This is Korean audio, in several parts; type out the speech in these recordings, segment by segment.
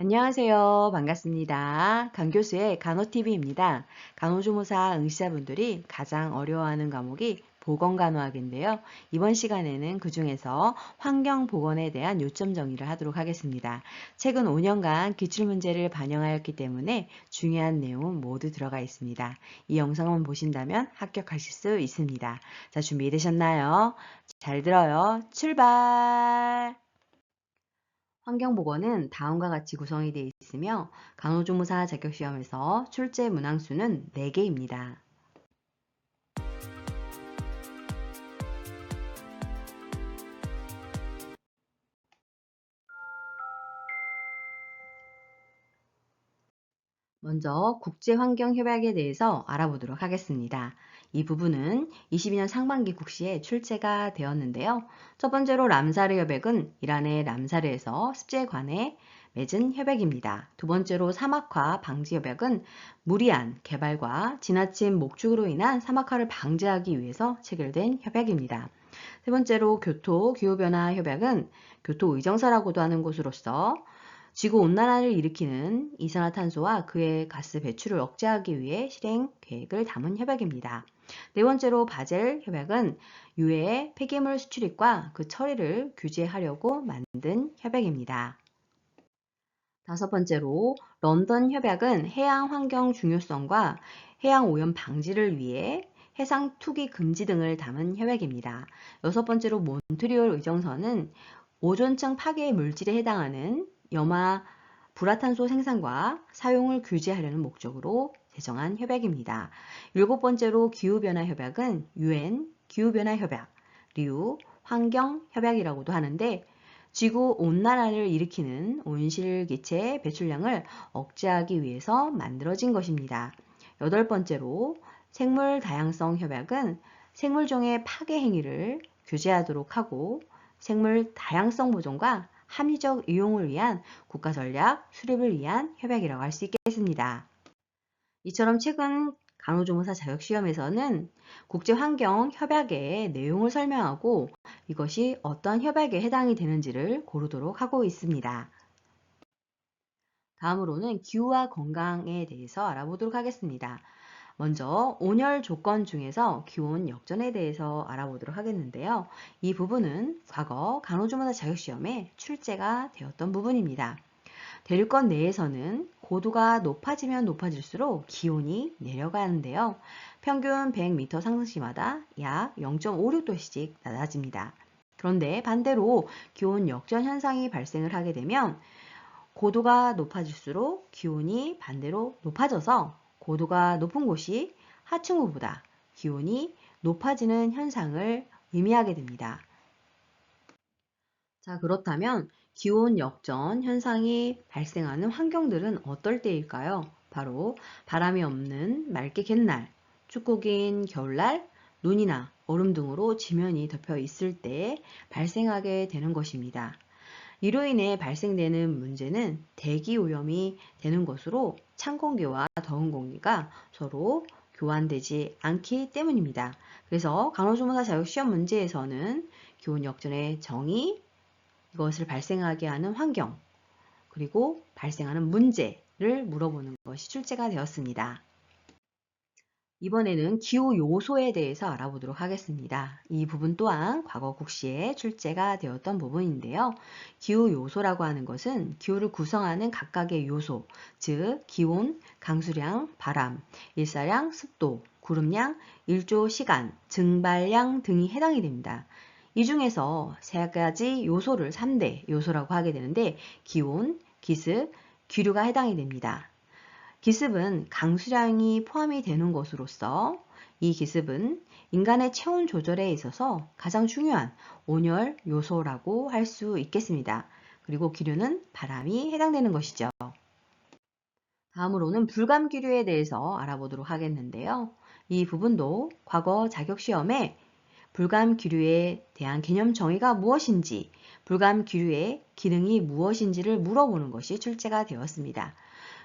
안녕하세요. 반갑습니다. 강교수의 간호TV입니다. 간호조무사 응시자분들이 가장 어려워하는 과목이 보건간호학인데요. 이번 시간에는 그 중에서 환경보건에 대한 요점 정리를 하도록 하겠습니다. 최근 5년간 기출문제를 반영하였기 때문에 중요한 내용은 모두 들어가 있습니다. 이 영상만 보신다면 합격하실 수 있습니다. 자, 준비되셨나요? 잘 들어요. 출발! 환경보건은 다음과 같이 구성이 되어 있으며 간호조무사 자격시험에서 출제 문항수는 4개입니다. 먼저 국제환경협약에 대해서 알아보도록 하겠습니다. 이 부분은 22년 상반기 국시에 출제가 되었는데요. 첫 번째로 람사르 협약은 이란의 람사르에서 습지에 관해 맺은 협약입니다. 두 번째로 사막화 방지 협약은 무리한 개발과 지나친 목축으로 인한 사막화를 방지하기 위해서 체결된 협약입니다. 세 번째로 교토 기후변화 협약은 교토 의정사라고도 하는 곳으로서 지구온난화를 일으키는 이산화탄소와 그의 가스 배출을 억제하기 위해 실행 계획을 담은 협약입니다. 네 번째로 바젤 협약은 유해의 폐기물 수출입과 그 처리를 규제하려고 만든 협약입니다. 다섯 번째로 런던 협약은 해양 환경 중요성과 해양 오염 방지를 위해 해상 투기 금지 등을 담은 협약입니다. 여섯 번째로 몬트리올 의정서는 오존층 파괴 물질에 해당하는 염화 불화탄소 생산과 사용을 규제하려는 목적으로 제정한 협약입니다. 일곱 번째로 기후변화 협약은 UN 기후변화 협약, 리우 환경협약이라고도 하는데 지구 온난화를 일으키는 온실기체 배출량을 억제하기 위해서 만들어진 것입니다. 여덟 번째로 생물 다양성 협약은 생물종의 파괴 행위를 규제하도록 하고 생물 다양성 보존과 합리적 이용을 위한 국가 전략 수립을 위한 협약이라고 할 수 있겠습니다. 이처럼 최근 간호조무사 자격시험에서는 국제환경협약의 내용을 설명하고 이것이 어떤 협약에 해당이 되는지를 고르도록 하고 있습니다. 다음으로는 기후와 건강에 대해서 알아보도록 하겠습니다. 먼저 온열 조건 중에서 기온 역전에 대해서 알아보도록 하겠는데요. 이 부분은 과거 간호조무사 자격시험에 출제가 되었던 부분입니다. 대륙권 내에서는 고도가 높아지면 높아질수록 기온이 내려가는데요. 평균 100m 상승시마다 약 0.56도씩 낮아집니다. 그런데 반대로 기온 역전 현상이 발생을 하게 되면 고도가 높아질수록 기온이 반대로 높아져서 고도가 높은 곳이 하층부보다 기온이 높아지는 현상을 의미하게 됩니다. 자, 그렇다면 기온 역전 현상이 발생하는 환경들은 어떨 때일까요? 바로 바람이 없는 맑게 갠 날, 춥고 긴 겨울날, 눈이나 얼음 등으로 지면이 덮여 있을 때 발생하게 되는 것입니다. 이로 인해 발생되는 문제는 대기 오염이 되는 것으로 찬 공기와 더운 공기가 서로 교환되지 않기 때문입니다. 그래서 간호조무사 자격시험 문제에서는 기온 역전의 정의, 이것을 발생하게 하는 환경, 그리고 발생하는 문제를 물어보는 것이 출제가 되었습니다. 이번에는 기후 요소에 대해서 알아보도록 하겠습니다. 이 부분 또한 과거 국시에 출제가 되었던 부분인데요. 기후 요소라고 하는 것은 기후를 구성하는 각각의 요소, 즉 기온, 강수량, 바람, 일사량, 습도, 구름량, 일조 시간, 증발량 등이 해당이 됩니다. 이 중에서 세 가지 요소를 3대 요소라고 하게 되는데 기온, 기습, 기류가 해당이 됩니다. 기습은 강수량이 포함이 되는 것으로서 이 기습은 인간의 체온 조절에 있어서 가장 중요한 온열 요소라고 할 수 있겠습니다. 그리고 기류는 바람이 해당되는 것이죠. 다음으로는 불감기류에 대해서 알아보도록 하겠는데요. 이 부분도 과거 자격시험에 불감기류에 대한 개념 정의가 무엇인지, 불감기류의 기능이 무엇인지를 물어보는 것이 출제가 되었습니다.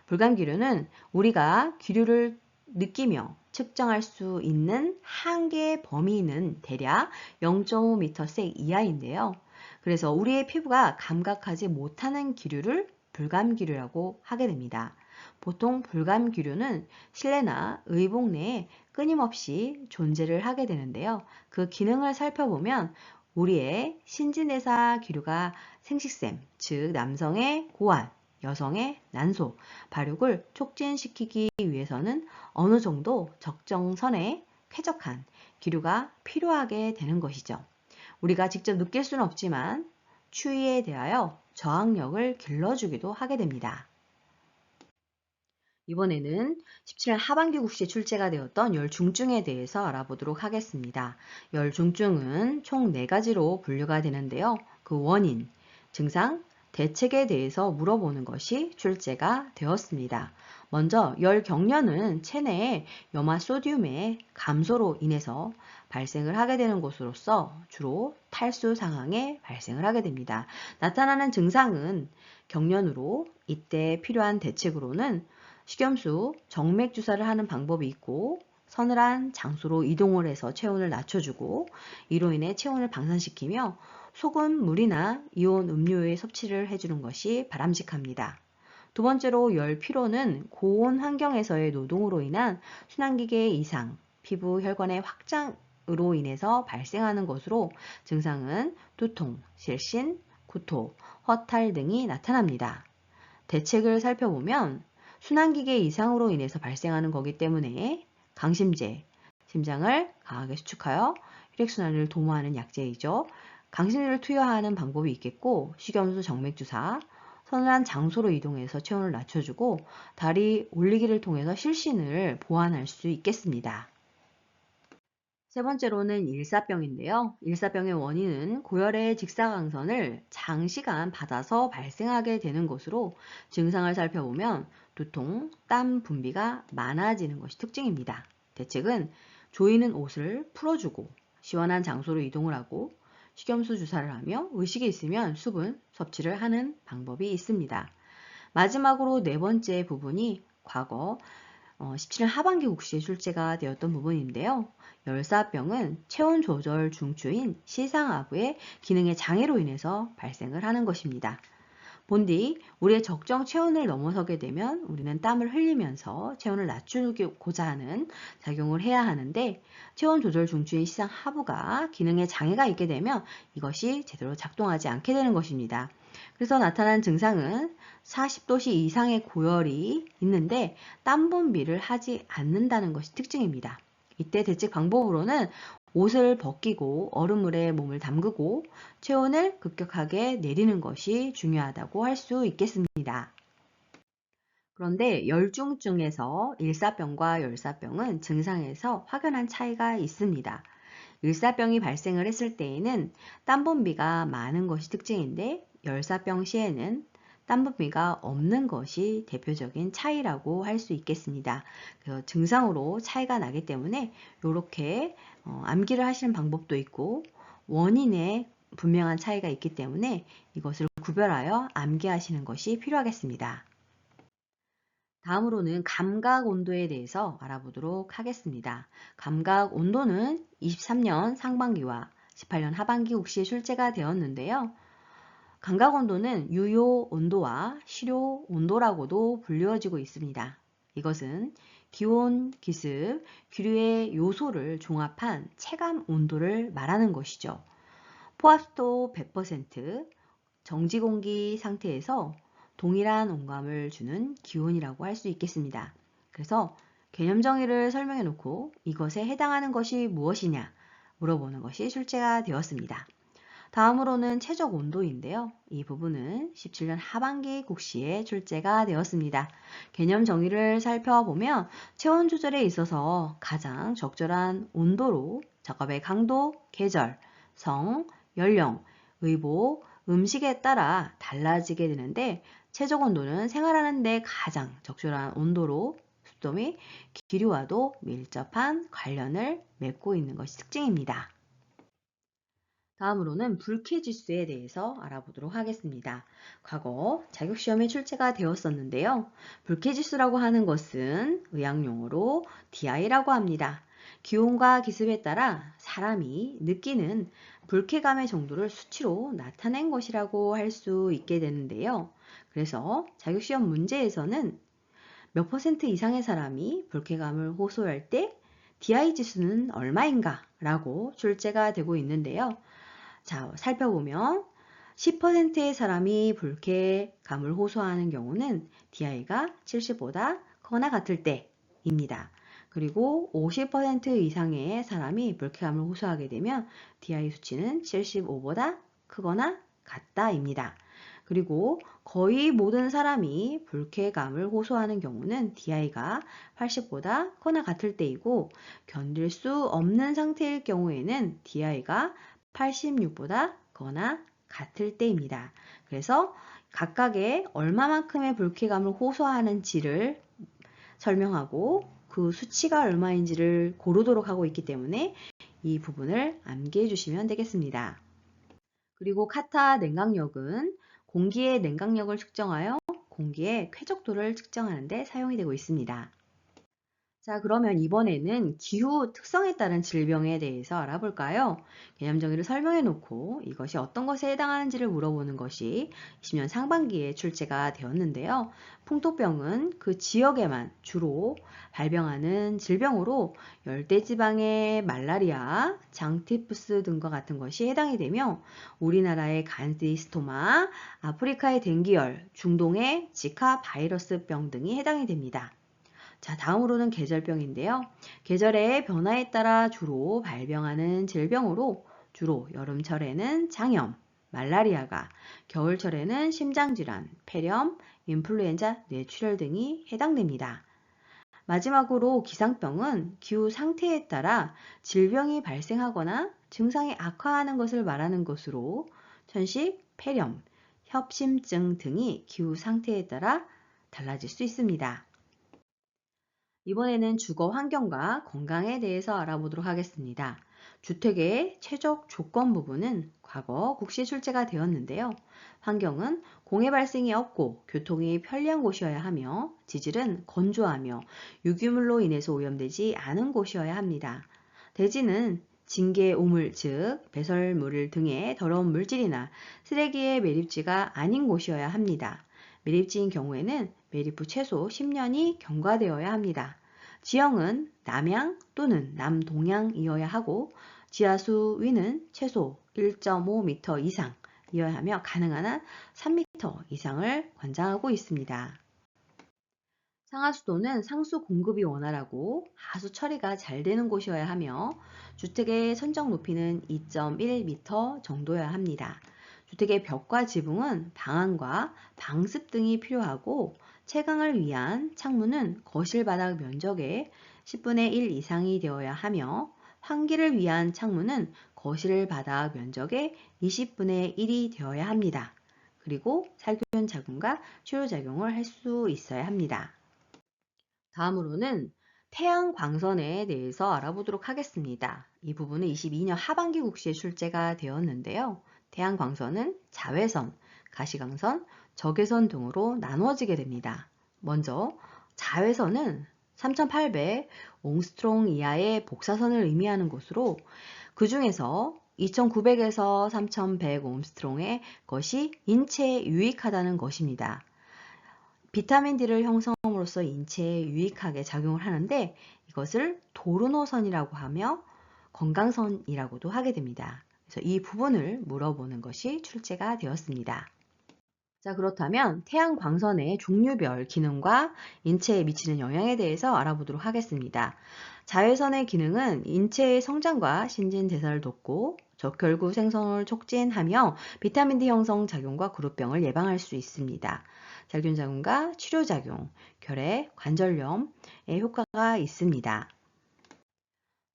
불감기류는 우리가 기류를 느끼며 측정할 수 있는 한계의 범위는 대략 0.5msec 이하인데요. 그래서 우리의 피부가 감각하지 못하는 기류를 불감기류라고 하게 됩니다. 보통 불감기류는 실내나 의복 내에 끊임없이 존재를 하게 되는데요. 그 기능을 살펴보면 우리의 신진대사 기류가 생식샘, 즉 남성의 고환, 여성의 난소, 발육을 촉진시키기 위해서는 어느 정도 적정선에 쾌적한 기류가 필요하게 되는 것이죠. 우리가 직접 느낄 수는 없지만 추위에 대하여 저항력을 길러주기도 하게 됩니다. 이번에는 17년 하반기 국시에 출제가 되었던 열중증에 대해서 알아보도록 하겠습니다. 열중증은 총 4가지로 분류가 되는데요. 그 원인, 증상, 대책에 대해서 물어보는 것이 출제가 되었습니다. 먼저 열경련은 체내의 염화소듐의 감소로 인해서 발생을 하게 되는 것으로서 주로 탈수 상황에 발생을 하게 됩니다. 나타나는 증상은 경련으로 이때 필요한 대책으로는 식염수, 정맥 주사를 하는 방법이 있고 서늘한 장소로 이동을 해서 체온을 낮춰주고 이로 인해 체온을 방산시키며 소금, 물이나 이온 음료의 섭취를 해주는 것이 바람직합니다. 두 번째로 열 피로는 고온 환경에서의 노동으로 인한 순환기계 이상, 피부 혈관의 확장으로 인해서 발생하는 것으로 증상은 두통, 실신, 구토, 허탈 등이 나타납니다. 대책을 살펴보면 순환기계 이상으로 인해서 발생하는 거기 때문에 강심제, 심장을 강하게 수축하여 혈액순환을 도모하는 약제이죠. 강심제를 투여하는 방법이 있겠고 식염수 정맥주사, 서늘한 장소로 이동해서 체온을 낮춰주고 다리 올리기를 통해서 실신을 보완할 수 있겠습니다. 세 번째로는 일사병인데요. 일사병의 원인은 고열의 직사광선을 장시간 받아서 발생하게 되는 것으로 증상을 살펴보면 두통, 땀 분비가 많아지는 것이 특징입니다. 대책은 조이는 옷을 풀어주고 시원한 장소로 이동을 하고 식염수 주사를 하며 의식이 있으면 수분 섭취를 하는 방법이 있습니다. 마지막으로 네 번째 부분이 과거 17년 하반기 국시에 출제가 되었던 부분인데요. 열사병은 체온 조절 중추인 시상하부의 기능의 장애로 인해서 발생을 하는 것입니다. 본디 우리의 적정 체온을 넘어서게 되면 우리는 땀을 흘리면서 체온을 낮추고자 하는 작용을 해야 하는데 체온 조절 중추인 시상 하부가 기능에 장애가 있게 되면 이것이 제대로 작동하지 않게 되는 것입니다. 그래서 나타난 증상은 40도씨 이상의 고열이 있는데 땀 분비를 하지 않는다는 것이 특징입니다. 이때 대책 방법으로는 옷을 벗기고 얼음물에 몸을 담그고 체온을 급격하게 내리는 것이 중요하다고 할 수 있겠습니다. 그런데 열중증에서 일사병과 열사병은 증상에서 확연한 차이가 있습니다. 일사병이 발생을 했을 때에는 땀 분비가 많은 것이 특징인데 열사병 시에는 땀 분비가 없는 것이 대표적인 차이라고 할 수 있겠습니다. 그래서 증상으로 차이가 나기 때문에 이렇게 암기를 하시는 방법도 있고 원인에 분명한 차이가 있기 때문에 이것을 구별하여 암기하시는 것이 필요하겠습니다. 다음으로는 감각 온도에 대해서 알아보도록 하겠습니다. 감각 온도는 23년 상반기와 18년 하반기 국시에 출제가 되었는데요. 감각 온도는 유효 온도와 실효 온도라고도 불리워지고 있습니다. 이것은 기온, 기습, 기류의 요소를 종합한 체감 온도를 말하는 것이죠. 포압도 100%, 정지 공기 상태에서 동일한 온감을 주는 기온이라고 할 수 있겠습니다. 그래서 개념 정의를 설명해 놓고 이것에 해당하는 것이 무엇이냐 물어보는 것이 출제가 되었습니다. 다음으로는 최적 온도인데요. 이 부분은 17년 하반기 국시에 출제가 되었습니다. 개념 정의를 살펴보면 체온 조절에 있어서 가장 적절한 온도로 작업의 강도, 계절, 성, 연령, 의복, 음식에 따라 달라지게 되는데 최적 온도는 생활하는 데 가장 적절한 온도로 습도 및 기류와도 밀접한 관련을 맺고 있는 것이 특징입니다. 다음으로는 불쾌지수에 대해서 알아보도록 하겠습니다. 과거 자격시험에 출제가 되었었는데요. 불쾌지수라고 하는 것은 의학용어로 DI라고 합니다. 기온과 기습에 따라 사람이 느끼는 불쾌감의 정도를 수치로 나타낸 것이라고 할 수 있게 되는데요. 그래서 자격시험 문제에서는 몇 퍼센트 이상의 사람이 불쾌감을 호소할 때 DI 지수는 얼마인가 라고 출제가 되고 있는데요. 자, 살펴보면 10%의 사람이 불쾌감을 호소하는 경우는 DI가 70보다 크거나 같을 때입니다. 그리고 50% 이상의 사람이 불쾌감을 호소하게 되면 DI 수치는 75보다 크거나 같다입니다. 그리고 거의 모든 사람이 불쾌감을 호소하는 경우는 DI가 80보다 크거나 같을 때이고 견딜 수 없는 상태일 경우에는 DI가 86보다 크거나 같을 때입니다. 그래서 각각의 얼마만큼의 불쾌감을 호소하는지를 설명하고 그 수치가 얼마인지를 고르도록 하고 있기 때문에 이 부분을 암기해 주시면 되겠습니다. 그리고 카타 냉각력은 공기의 냉각력을 측정하여 공기의 쾌적도를 측정하는 데 사용이 되고 있습니다. 자, 그러면 이번에는 기후 특성에 따른 질병에 대해서 알아볼까요? 개념 정의를 설명해 놓고 이것이 어떤 것에 해당하는지를 물어보는 것이 20년 상반기에 출제가 되었는데요. 풍토병은 그 지역에만 주로 발병하는 질병으로 열대지방의 말라리아, 장티푸스 등과 같은 것이 해당이 되며 우리나라의 간디스토마, 아프리카의 댕기열, 중동의 지카 바이러스병 등이 해당이 됩니다. 자, 다음으로는 계절병인데요. 계절의 변화에 따라 주로 발병하는 질병으로 주로 여름철에는 장염, 말라리아가, 겨울철에는 심장질환, 폐렴, 인플루엔자, 뇌출혈 등이 해당됩니다. 마지막으로 기상병은 기후 상태에 따라 질병이 발생하거나 증상이 악화하는 것을 말하는 것으로 천식, 폐렴, 협심증 등이 기후 상태에 따라 달라질 수 있습니다. 이번에는 주거 환경과 건강에 대해서 알아보도록 하겠습니다. 주택의 최적 조건 부분은 과거 국시에 출제가 되었는데요. 환경은 공해 발생이 없고 교통이 편리한 곳이어야 하며 지질은 건조하며 유기물로 인해서 오염되지 않은 곳이어야 합니다. 대지는 징계 우물 즉 배설물 등의 더러운 물질이나 쓰레기의 매립지가 아닌 곳이어야 합니다. 매립지인 경우에는 매립 후 최소 10년이 경과되어야 합니다. 지형은 남향 또는 남동향이어야 하고 지하수 위는 최소 1.5m 이상이어야 하며 가능한 한 3m 이상을 권장하고 있습니다. 상하수도는 상수 공급이 원활하고 하수 처리가 잘 되는 곳이어야 하며 주택의 선적 높이는 2.1m 정도여야 합니다. 주택의 벽과 지붕은 방안과 방습 등이 필요하고 채광을 위한 창문은 거실 바닥 면적의 10분의 1 이상이 되어야 하며 환기를 위한 창문은 거실 바닥 면적의 20분의 1이 되어야 합니다. 그리고 살균 작용과 치료 작용을 할 수 있어야 합니다. 다음으로는 태양 광선에 대해서 알아보도록 하겠습니다. 이 부분은 22년 하반기 국시에 출제가 되었는데요. 태양 광선은 자외선, 가시광선, 적외선 등으로 나누어지게 됩니다. 먼저 자외선은 3800 옹스트롱 이하의 복사선을 의미하는 것으로 그 중에서 2900에서 3100 옹스트롱의 것이 인체에 유익하다는 것입니다. 비타민 D를 형성함으로써 인체에 유익하게 작용을 하는데 이것을 도르노선이라고 하며 건강선이라고도 하게 됩니다. 그래서 이 부분을 물어보는 것이 출제가 되었습니다. 자, 그렇다면 태양 광선의 종류별 기능과 인체에 미치는 영향에 대해서 알아보도록 하겠습니다. 자외선의 기능은 인체의 성장과 신진대사를 돕고 적혈구 생성을 촉진하며 비타민 D 형성 작용과 그룹병을 예방할 수 있습니다. 살균작용과 치료작용, 결핵, 관절염에 효과가 있습니다.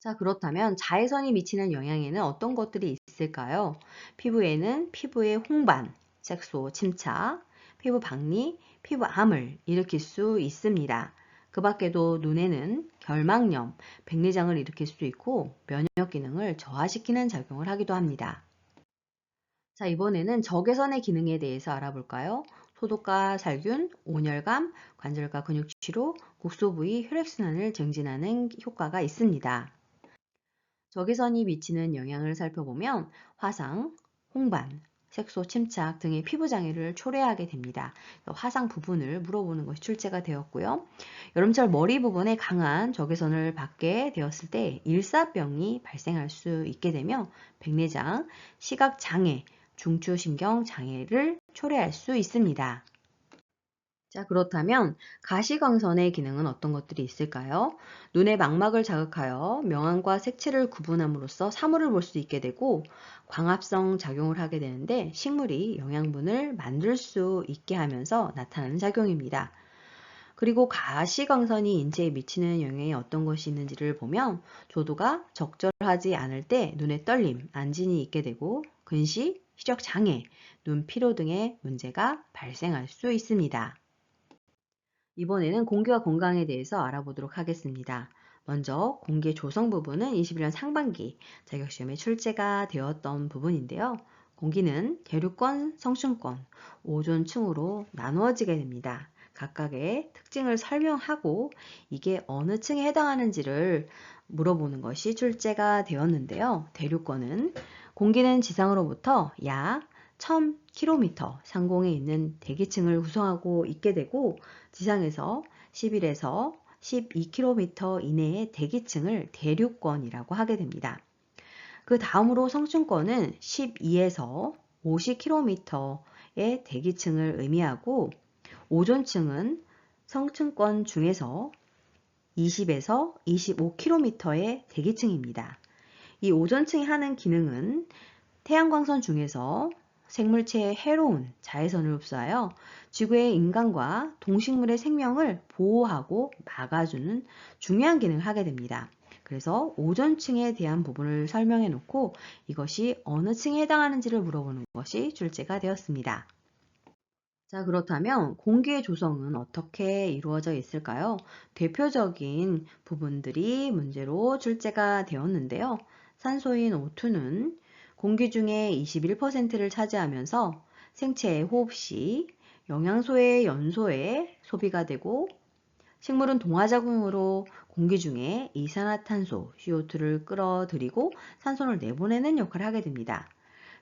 자, 그렇다면 자외선이 미치는 영향에는 어떤 것들이 있을까요? 피부에는 피부의 홍반, 색소 침착, 피부 박리, 피부암을 일으킬 수 있습니다. 그 밖에도 눈에는 결막염, 백내장을 일으킬 수 있고 면역 기능을 저하시키는 작용을 하기도 합니다. 자, 이번에는 적외선의 기능에 대해서 알아볼까요? 소독과 살균, 온열감, 관절과 근육치료, 국소 부위 혈액순환을 증진하는 효과가 있습니다. 적외선이 미치는 영향을 살펴보면 화상, 홍반, 색소 침착 등의 피부 장애를 초래하게 됩니다. 화상 부분을 물어보는 것이 출제가 되었고요. 여름철 머리 부분에 강한 적외선을 받게 되었을 때 일사병이 발생할 수 있게 되며 백내장, 시각 장애, 중추신경 장애를 초래할 수 있습니다. 자, 그렇다면 가시광선의 기능은 어떤 것들이 있을까요? 눈의 망막을 자극하여 명암과 색채를 구분함으로써 사물을 볼 수 있게 되고 광합성 작용을 하게 되는데 식물이 영양분을 만들 수 있게 하면서 나타나는 작용입니다. 그리고 가시광선이 인체에 미치는 영향이 어떤 것이 있는지를 보면 조도가 적절하지 않을 때 눈에 떨림, 안진이 있게 되고 근시, 시력 장애, 눈 피로 등의 문제가 발생할 수 있습니다. 이번에는 공기와 건강에 대해서 알아보도록 하겠습니다. 먼저 공기의 조성 부분은 21년 상반기 자격시험에 출제가 되었던 부분인데요. 공기는 계류권, 성층권, 오존층으로 나누어지게 됩니다. 각각의 특징을 설명하고 이게 어느 층에 해당하는지를 물어보는 것이 출제가 되었는데요. 대류권은 공기는 지상으로부터 약 1000km 상공에 있는 대기층을 구성하고 있게 되고 지상에서 11에서 12km 이내의 대기층을 대류권이라고 하게 됩니다. 그 다음으로 성층권은 12에서 50km의 대기층을 의미하고 오존층은 성층권 중에서 20에서 25km의 대기층입니다. 이 오존층이 하는 기능은 태양광선 중에서 생물체에 해로운 자외선을 흡수하여 지구의 인간과 동식물의 생명을 보호하고 막아주는 중요한 기능을 하게 됩니다. 그래서 오존층에 대한 부분을 설명해 놓고 이것이 어느 층에 해당하는지를 물어보는 것이 출제가 되었습니다. 자, 그렇다면 공기의 조성은 어떻게 이루어져 있을까요? 대표적인 부분들이 문제로 출제가 되었는데요. 산소인 O2는 공기 중에 21%를 차지하면서 생체의 호흡 시 영양소의 연소에 소비가 되고 식물은 동화작용으로 공기 중에 이산화탄소 CO2를 끌어들이고 산소를 내보내는 역할을 하게 됩니다.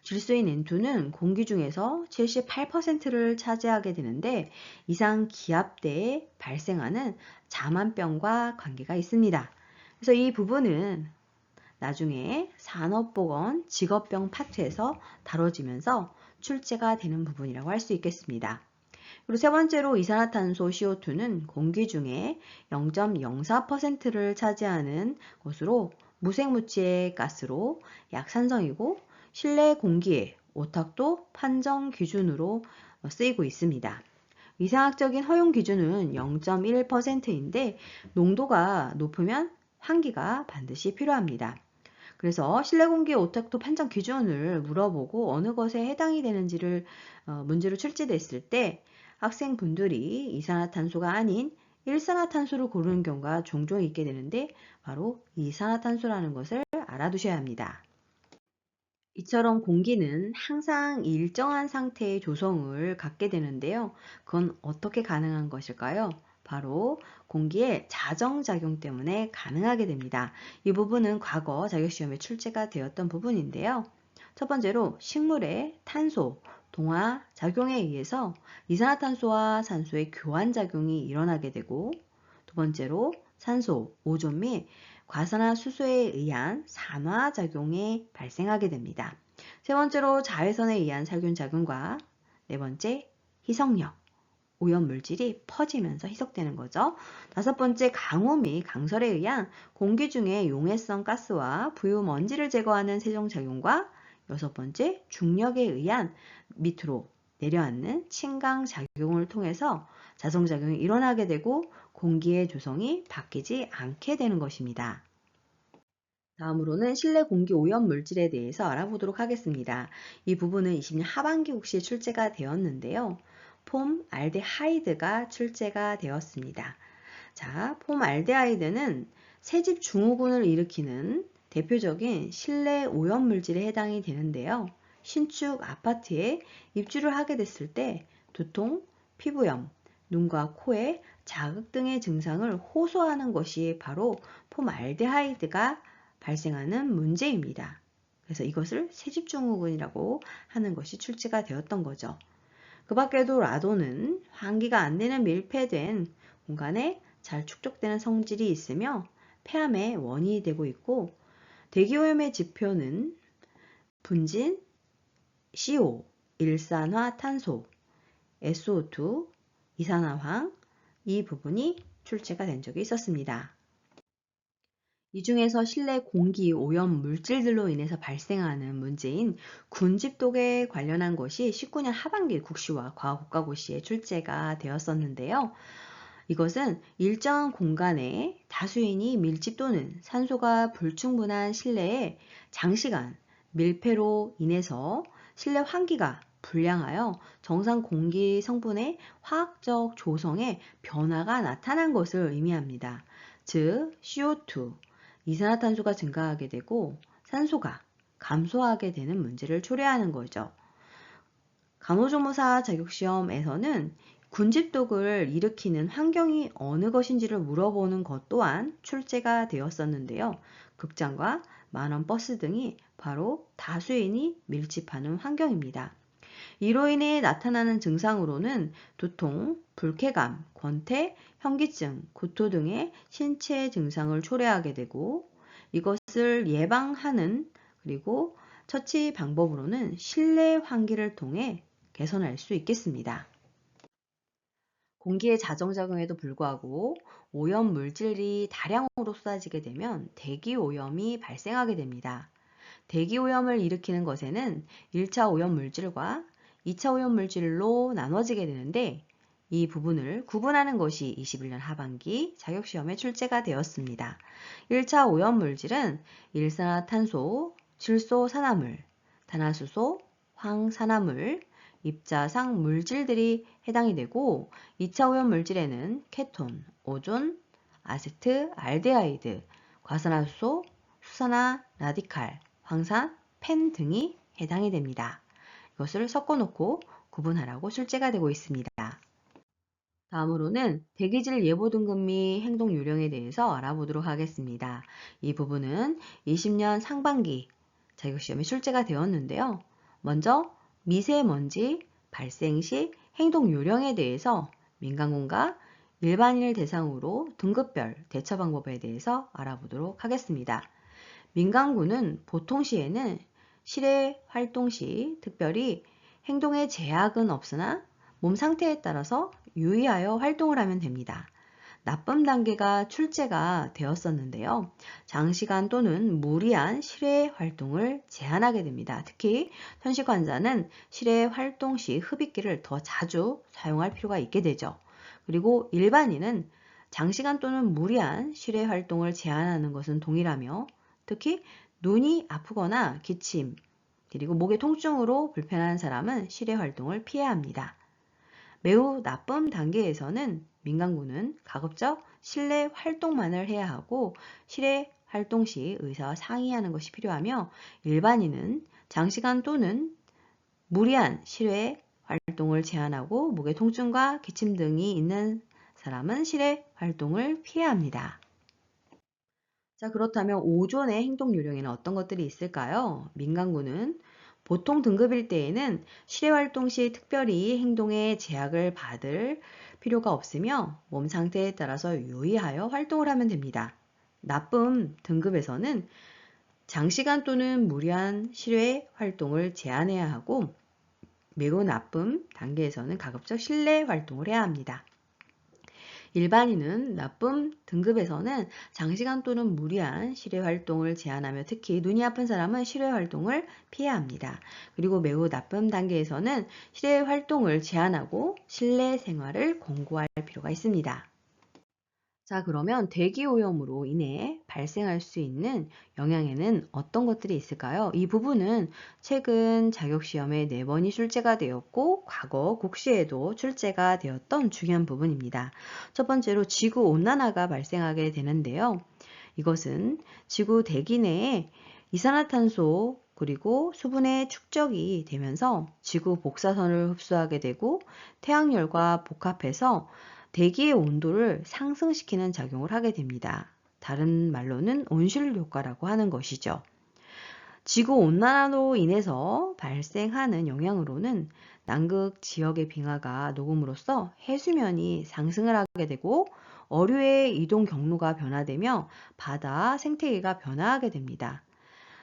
질소인 N2는 공기 중에서 78%를 차지하게 되는데 이상 기압 때에 발생하는 자만병과 관계가 있습니다. 그래서 이 부분은 나중에 산업보건 직업병 파트에서 다뤄지면서 출제가 되는 부분이라고 할 수 있겠습니다. 그리고 세 번째로 이산화탄소 CO2는 공기 중에 0.04%를 차지하는 것으로 무색무취의 가스로 약산성이고 실내 공기의 오탁도 판정 기준으로 쓰이고 있습니다. 위생학적인 허용 기준은 0.1%인데 농도가 높으면 환기가 반드시 필요합니다. 그래서 실내 공기의 오탁도 판정 기준을 물어보고 어느 것에 해당이 되는지를 문제로 출제됐을 때 학생분들이 이산화탄소가 아닌 일산화탄소를 고르는 경우가 종종 있게 되는데 바로 이산화탄소라는 것을 알아두셔야 합니다. 이처럼 공기는 항상 일정한 상태의 조성을 갖게 되는데요. 그건 어떻게 가능한 것일까요? 바로 공기의 자정작용 때문에 가능하게 됩니다. 이 부분은 과거 자격시험에 출제가 되었던 부분인데요. 첫 번째로 식물의 탄소, 동화 작용에 의해서 이산화탄소와 산소의 교환작용이 일어나게 되고 두 번째로 산소, 오존 및 과산화수소에 의한 산화작용이 발생하게 됩니다. 세 번째로 자외선에 의한 살균작용과 네 번째 희석력, 오염물질이 퍼지면서 희석되는 거죠. 다섯 번째 강우 및 강설에 의한 공기 중에 용해성 가스와 부유먼지를 제거하는 세정작용과 여섯 번째 중력에 의한 밑으로 내려앉는 침강작용을 통해서 자성작용이 일어나게 되고 공기의 조성이 바뀌지 않게 되는 것입니다. 다음으로는 실내 공기 오염 물질에 대해서 알아보도록 하겠습니다. 이 부분은 20년 하반기 국시에 출제가 되었는데요. 폼알데하이드가 출제가 되었습니다. 자, 폼알데하이드는 새집 증후군을 일으키는 대표적인 실내 오염 물질에 해당이 되는데요. 신축 아파트에 입주를 하게 됐을 때 두통, 피부염, 눈과 코에 자극 등의 증상을 호소하는 것이 바로 폼알데하이드가 발생하는 문제입니다. 그래서 이것을 세집증후군이라고 하는 것이 출제가 되었던 거죠. 그 밖에도 라도는 환기가 안 되는 밀폐된 공간에 잘 축적되는 성질이 있으며 폐암의 원인이 되고 있고, 대기오염의 지표는 분진, CO, 일산화탄소, SO2, 이산화황, 이 부분이 출제가 된 적이 있었습니다. 이 중에서 실내 공기 오염 물질들로 인해서 발생하는 문제인 군집독에 관련한 것이 19년 하반기 국시와 과학국가고시에 출제가 되었었는데요. 이것은 일정 공간에 다수인이 밀집 또는 산소가 불충분한 실내에 장시간 밀폐로 인해서 실내 환기가 불량하여 정상 공기 성분의 화학적 조성에 변화가 나타난 것을 의미합니다. 즉, CO2, 이산화탄소가 증가하게 되고 산소가 감소하게 되는 문제를 초래하는 거죠. 간호조무사 자격시험에서는 군집독을 일으키는 환경이 어느 것인지를 물어보는 것 또한 출제가 되었었는데요. 극장과 만원 버스 등이 바로 다수인이 밀집하는 환경입니다. 이로 인해 나타나는 증상으로는 두통, 불쾌감, 권태, 현기증, 구토 등의 신체 증상을 초래하게 되고, 이것을 예방하는 그리고 처치 방법으로는 실내 환기를 통해 개선할 수 있겠습니다. 공기의 자정작용에도 불구하고 오염 물질이 다량으로 쏟아지게 되면 대기오염이 발생하게 됩니다. 대기오염을 일으키는 것에는 1차 오염 물질과 2차 오염 물질로 나눠지게 되는데, 이 부분을 구분하는 것이 21년 하반기 자격시험에 출제가 되었습니다. 1차 오염 물질은 일산화탄소, 질소산화물, 탄화수소, 황산화물, 입자상 물질들이 해당이 되고, 2차 오염 물질에는 케톤, 오존, 아세트, 알데하이드, 과산화수소, 수산화 라디칼, 황산, 펜 등이 해당이 됩니다. 이것을 섞어놓고 구분하라고 출제가 되고 있습니다. 다음으로는 대기질 예보 등급 및 행동 요령에 대해서 알아보도록 하겠습니다. 이 부분은 20년 상반기 자격시험에 출제가 되었는데요. 먼저 미세먼지 발생 시 행동 요령에 대해서 민간군과 일반인을 대상으로 등급별 대처 방법에 대해서 알아보도록 하겠습니다. 민간군은 보통 시에는 실외 활동 시 특별히 행동에 제약은 없으나 몸 상태에 따라서 유의하여 활동을 하면 됩니다. 나쁨 단계가 출제가 되었었는데요. 장시간 또는 무리한 실외 활동을 제한하게 됩니다. 특히 현직 환자는 실외 활동 시 흡입기를 더 자주 사용할 필요가 있게 되죠. 그리고 일반인은 장시간 또는 무리한 실외 활동을 제한하는 것은 동일하며, 특히 눈이 아프거나 기침, 그리고 목의 통증으로 불편한 사람은 실외 활동을 피해야 합니다. 매우 나쁨 단계에서는 민간군은 가급적 실내 활동만을 해야 하고, 실외 활동 시 의사와 상의하는 것이 필요하며, 일반인은 장시간 또는 무리한 실외 활동을 제한하고 목의 통증과 기침 등이 있는 사람은 실외 활동을 피해야 합니다. 자, 그렇다면 오존의 행동 요령에는 어떤 것들이 있을까요? 민간군은 보통 등급일 때에는 실외 활동 시 특별히 행동에 제약을 받을 필요가 없으며 몸 상태에 따라서 유의하여 활동을 하면 됩니다. 나쁨 등급에서는 장시간 또는 무리한 실외 활동을 제한해야 하고, 매우 나쁨 단계에서는 가급적 실내 활동을 해야 합니다. 일반인은 나쁨 등급에서는 장시간 또는 무리한 실외 활동을 제한하며, 특히 눈이 아픈 사람은 실외 활동을 피해야 합니다. 그리고 매우 나쁨 단계에서는 실외 활동을 제한하고 실내 생활을 권고할 필요가 있습니다. 자, 그러면 대기오염으로 인해 발생할 수 있는 영향에는 어떤 것들이 있을까요? 이 부분은 최근 자격시험에 4번이 출제가 되었고, 과거 국시에도 출제가 되었던 중요한 부분입니다. 첫 번째로 지구온난화가 발생하게 되는데요. 이것은 지구 대기 내에 이산화탄소 그리고 수분의 축적이 되면서 지구 복사선을 흡수하게 되고, 태양열과 복합해서 대기의 온도를 상승시키는 작용을 하게 됩니다. 다른 말로는 온실 효과라고 하는 것이죠. 지구온난화로 인해서 발생하는 영향으로는 남극 지역의 빙하가 녹음으로써 해수면이 상승을 하게 되고 어류의 이동 경로가 변화되며 바다 생태계가 변화하게 됩니다.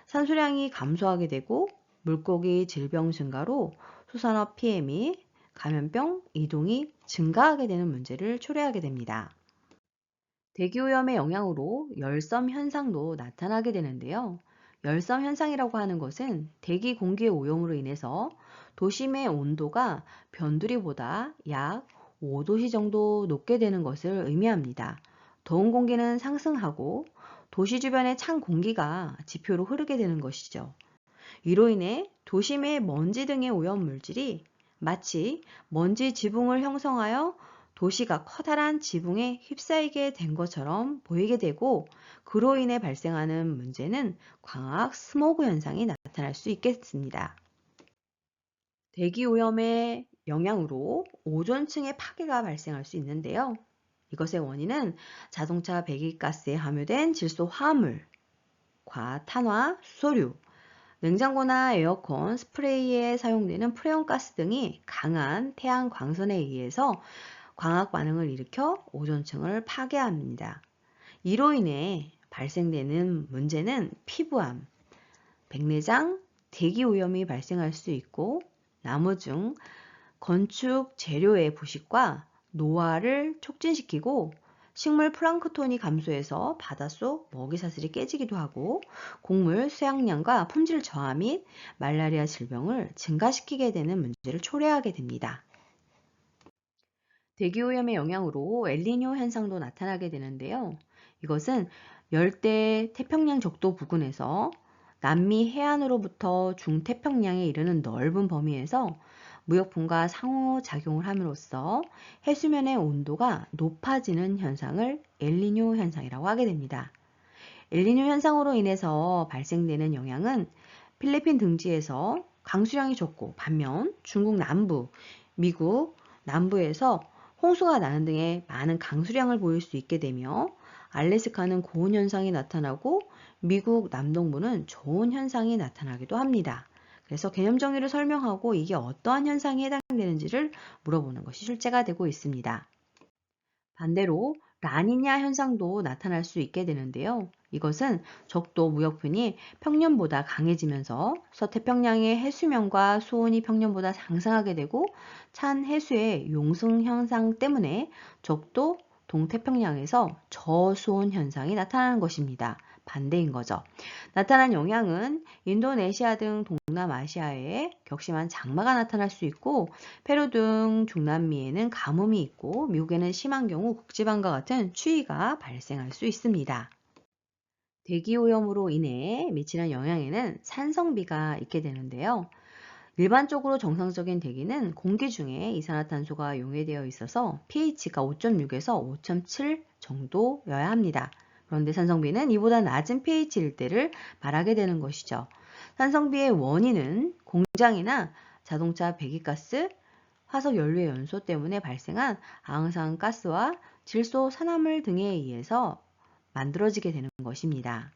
산소량이 감소하게 되고 물고기 질병 증가로 수산업 피해 및 감염병 이동이 증가하게 되는 문제를 초래하게 됩니다. 대기오염의 영향으로 열섬 현상도 나타나게 되는데요. 열섬 현상이라고 하는 것은 대기 공기의 오염으로 인해서 도심의 온도가 변두리보다 약 5도씨 정도 높게 되는 것을 의미합니다. 더운 공기는 상승하고 도시 주변의 찬 공기가 지표로 흐르게 되는 것이죠. 이로 인해 도심의 먼지 등의 오염 물질이 마치 먼지 지붕을 형성하여 도시가 커다란 지붕에 휩싸이게 된 것처럼 보이게 되고, 그로 인해 발생하는 문제는 광학 스모그 현상이 나타날 수 있겠습니다. 대기 오염의 영향으로 오존층의 파괴가 발생할 수 있는데요. 이것의 원인은 자동차 배기가스에 함유된 질소 화합물과 탄화, 수소류, 냉장고나 에어컨, 스프레이에 사용되는 프레온 가스 등이 강한 태양 광선에 의해서 광학 반응을 일으켜 오존층을 파괴합니다. 이로 인해 발생되는 문제는 피부암, 백내장, 대기오염이 발생할 수 있고, 나무 중 건축 재료의 부식과 노화를 촉진시키고 식물 플랑크톤이 감소해서 바닷속 먹이사슬이 깨지기도 하고 곡물 수확량과 품질 저하 및 말라리아 질병을 증가시키게 되는 문제를 초래하게 됩니다. 대기오염의 영향으로 엘니뇨 현상도 나타나게 되는데요. 이것은 열대 태평양 적도 부근에서 남미 해안으로부터 중태평양에 이르는 넓은 범위에서 무역풍과 상호작용을 함으로써 해수면의 온도가 높아지는 현상을 엘니뇨 현상이라고 하게 됩니다. 엘니뇨 현상으로 인해서 발생되는 영향은 필리핀 등지에서 강수량이 적고, 반면 중국 남부, 미국 남부에서 홍수가 나는 등의 많은 강수량을 보일 수 있게 되며, 알래스카는 고온 현상이 나타나고 미국 남동부는 저온 현상이 나타나기도 합니다. 그래서 개념 정의를 설명하고 이게 어떠한 현상에 해당되는지를 물어보는 것이 출제가 되고 있습니다. 반대로 라니냐 현상도 나타날 수 있게 되는데요. 이것은 적도 무역풍이 평년보다 강해지면서 서태평양의 해수면과 수온이 평년보다 상승하게 되고, 찬 해수의 용승 현상 때문에 적도 동태평양에서 저수온 현상이 나타나는 것입니다. 반대인 거죠. 나타난 영향은 인도네시아 등 동남아시아에 격심한 장마가 나타날 수 있고, 페루 등 중남미에는 가뭄이 있고, 미국에는 심한 경우 극지방과 같은 추위가 발생할 수 있습니다. 대기오염으로 인해 미치는 영향에는 산성비가 있게 되는데요. 일반적으로 정상적인 대기는 공기 중에 이산화탄소가 용해되어 있어서 pH가 5.6에서 5.7 정도여야 합니다. 그런데 산성비는 이보다 낮은 pH일 때를 말하게 되는 것이죠. 산성비의 원인은 공장이나 자동차 배기가스, 화석 연료의 연소 때문에 발생한 항상가스와 질소 산화물 등에 의해서 만들어지게 되는 것입니다.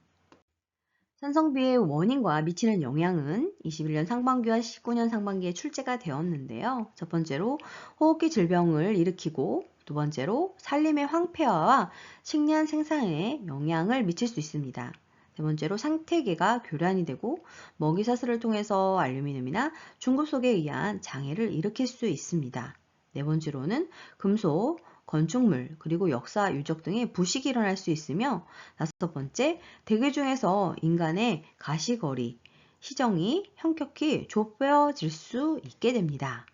산성비의 원인과 미치는 영향은 21년 상반기와 19년 상반기에 출제가 되었는데요. 첫 번째로 호흡기 질병을 일으키고, 두 번째로 산림의 황폐화와 식량 생산에 영향을 미칠 수 있습니다. 세 번째로 생태계가 교란이 되고 먹이사슬을 통해서 알루미늄이나 중금속에 의한 장애를 일으킬 수 있습니다. 네 번째로는 금속, 건축물, 그리고 역사 유적 등의 부식이 일어날 수 있으며, 다섯 번째, 대기 중에서 인간의 가시거리, 시정이 현격히 좁혀질 수 있게 됩니다.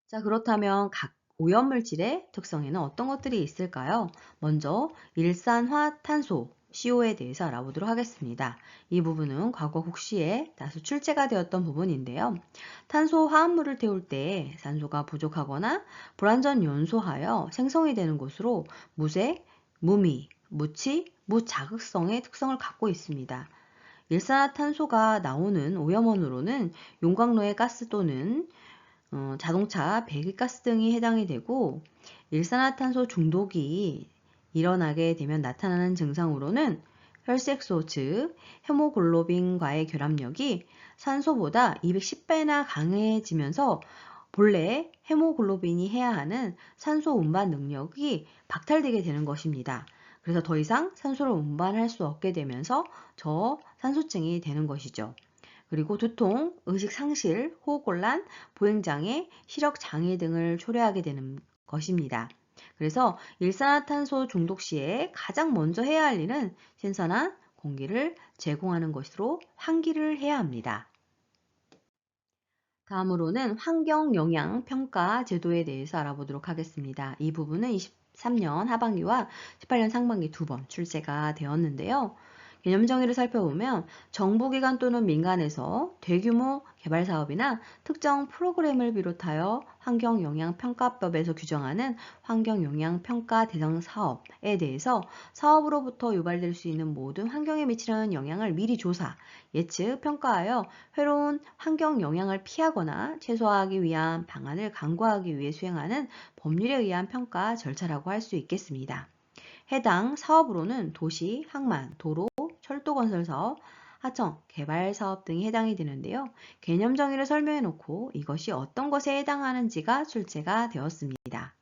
자, 그렇다면 각 오염물질의 특성에는 어떤 것들이 있을까요? 먼저 일산화탄소, CO에 대해서 알아보도록 하겠습니다. 이 부분은 과거 국시에 다수 출제가 되었던 부분인데요. 탄소 화합물을 태울 때 산소가 부족하거나 불완전 연소하여 생성이 되는 것으로 무색, 무미, 무치, 무자극성의 특성을 갖고 있습니다. 일산화탄소가 나오는 오염원으로는 용광로의 가스 또는 자동차 배기가스 등이 해당이 되고, 일산화탄소 중독이 일어나게 되면 나타나는 증상으로는 혈색소 즉 헤모글로빈과의 결합력이 산소보다 210배나 강해지면서 본래 헤모글로빈이 해야 하는 산소 운반 능력이 박탈되게 되는 것입니다. 그래서 더 이상 산소를 운반할 수 없게 되면서 저산소증이 되는 것이죠. 그리고 두통, 의식 상실, 호흡곤란, 보행장애, 시력장애 등을 초래하게 되는 것입니다. 그래서 일산화탄소 중독 시에 가장 먼저 해야 할 일은 신선한 공기를 제공하는 것으로 환기를 해야 합니다. 다음으로는 환경영향평가 제도에 대해서 알아보도록 하겠습니다. 이 부분은 23년 하반기와 18년 상반기 두 번 출제가 되었는데요. 개념 정의를 살펴보면 정부기관 또는 민간에서 대규모 개발 사업이나 특정 프로그램을 비롯하여 환경영향평가법에서 규정하는 환경영향평가 대상 사업에 대해서 사업으로부터 유발될 수 있는 모든 환경에 미치는 영향을 미리 조사, 예측, 평가하여 회로운 환경 영향을 피하거나 최소화하기 위한 방안을 강구하기 위해 수행하는 법률에 의한 평가 절차라고 할 수 있겠습니다. 해당 사업으로는 도시, 항만, 도로, 철도 건설 사업, 하청, 개발 사업 등이 해당이 되는데요. 개념 정의를 설명해 놓고 이것이 어떤 것에 해당하는지가 출제가 되었습니다.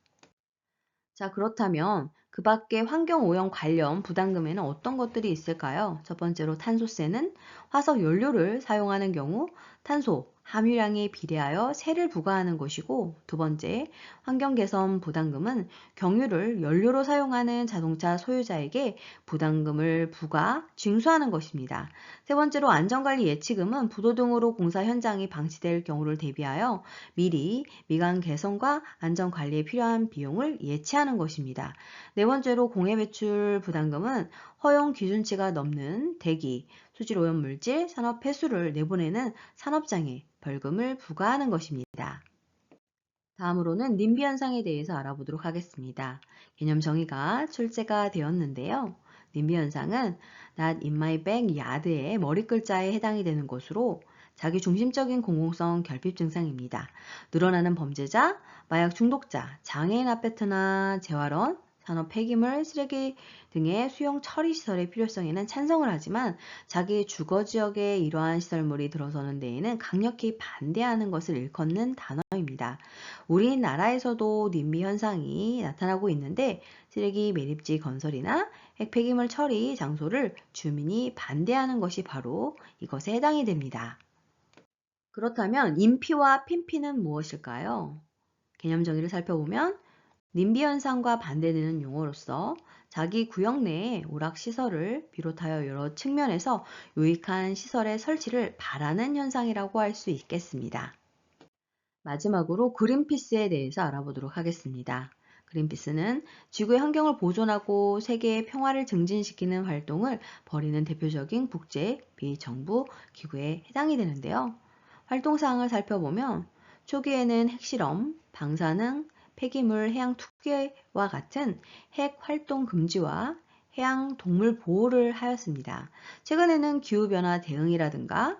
자, 그렇다면 그 밖에 환경오염 관련 부담금에는 어떤 것들이 있을까요? 첫 번째로 탄소세는 화석 연료를 사용하는 경우 탄소 함유량에 비례하여 세를 부과하는 것이고, 두 번째, 환경개선 부담금은 경유를 연료로 사용하는 자동차 소유자에게 부담금을 부과, 징수하는 것입니다. 세 번째로 안전관리 예치금은 부도 등으로 공사 현장이 방치될 경우를 대비하여 미리 미관 개선과 안전관리에 필요한 비용을 예치하는 것입니다. 네 번째로 공해배출 부담금은 허용 기준치가 넘는 대기, 수질오염 물질, 산업 폐수를 내보내는 산업장에 벌금을 부과하는 것입니다. 다음으로는 님비 현상에 대해서 알아보도록 하겠습니다. 개념 정의가 출제가 되었는데요. 님비 현상은 Not in my backyard의 머리글자에 해당이 되는 것으로 자기 중심적인 공공성 결핍 증상입니다. 늘어나는 범죄자, 마약 중독자, 장애인 아파트나 재활원, 산업 폐기물, 쓰레기 등의 수용 처리 시설의 필요성에는 찬성을 하지만 자기 주거지역에 이러한 시설물이 들어서는 데에는 강력히 반대하는 것을 일컫는 단어입니다. 우리나라에서도 님비 현상이 나타나고 있는데 쓰레기 매립지 건설이나 핵폐기물 처리 장소를 주민이 반대하는 것이 바로 이것에 해당이 됩니다. 그렇다면 인피와 핀피는 무엇일까요? 개념 정의를 살펴보면 님비 현상과 반대되는 용어로서 자기 구역 내에 오락시설을 비롯하여 여러 측면에서 유익한 시설의 설치를 바라는 현상이라고 할 수 있겠습니다. 마지막으로 그린피스에 대해서 알아보도록 하겠습니다. 그린피스는 지구의 환경을 보존하고 세계의 평화를 증진시키는 활동을 벌이는 대표적인 국제 비정부 기구에 해당이 되는데요. 활동사항을 살펴보면 초기에는 핵실험, 방사능, 폐기물 해양 투기와 같은 핵 활동 금지와 해양 동물 보호를 하였습니다. 최근에는 기후변화 대응이라든가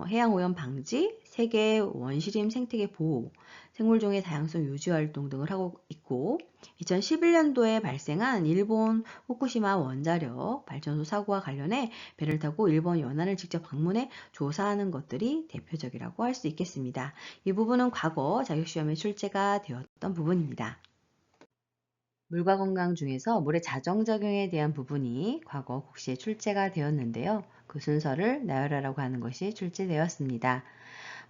해양오염 방지, 세계 원시림 생태계 보호, 생물종의 다양성 유지 활동 등을 하고 있고 2011년도에 발생한 일본 후쿠시마 원자력 발전소 사고와 관련해 배를 타고 일본 연안을 직접 방문해 조사하는 것들이 대표적이라고 할 수 있겠습니다. 이 부분은 과거 자격시험에 출제가 되었던 부분입니다. 물과 건강 중에서 물의 자정작용에 대한 부분이 과거 국시에 출제가 되었는데요. 그 순서를 나열하라고 하는 것이 출제되었습니다.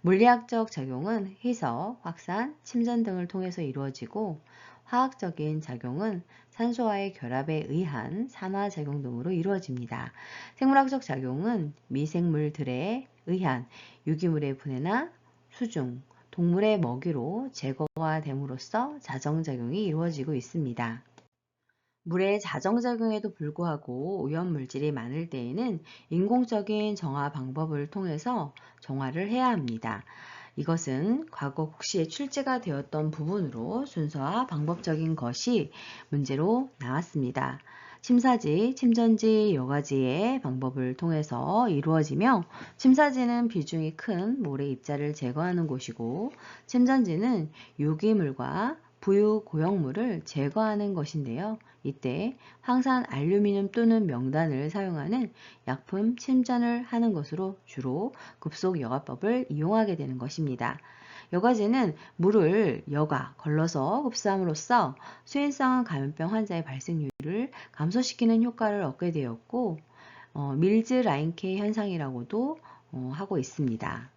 물리학적 작용은 희석, 확산, 침전 등을 통해서 이루어지고 화학적인 작용은 산소와의 결합에 의한 산화작용 등으로 이루어집니다. 생물학적 작용은 미생물들에 의한 유기물의 분해나 수중, 동물의 먹이로 제거가 됨으로써 자정작용이 이루어지고 있습니다. 물의 자정작용에도 불구하고 오염물질이 많을 때에는 인공적인 정화 방법을 통해서 정화를 해야 합니다. 이것은 과거 국시에 출제가 되었던 부분으로 순서와 방법적인 것이 문제로 나왔습니다. 침사지, 침전지, 여과지의 방법을 통해서 이루어지며 침사지는 비중이 큰 모래 입자를 제거하는 곳이고 침전지는 유기물과 부유 고형물을 제거하는 것인데요. 이때 황산 알루미늄 또는 명단을 사용하는 약품 침전을 하는 것으로 주로 급속 여과법을 이용하게 되는 것입니다. 여과제는 물을 여과, 걸러서 흡수함으로써 수인성 감염병 환자의 발생률을 감소시키는 효과를 얻게 되었고 밀즈 라인케 현상이라고도 하고 있습니다.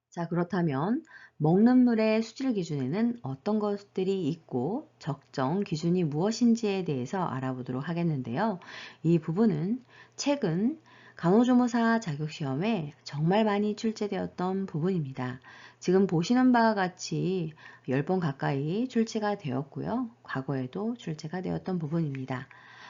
자, 그렇다면 먹는 물의 수질 기준에는 어떤 것들이 있고 적정 기준이 무엇인지에 대해서 알아보도록 하겠는데요. 이 부분은 최근 간호조무사 자격시험에 정말 많이 출제되었던 부분입니다. 지금 보시는 바와 같이 10번 가까이 출제가 되었고요. 과거에도 출제가 되었던 부분입니다.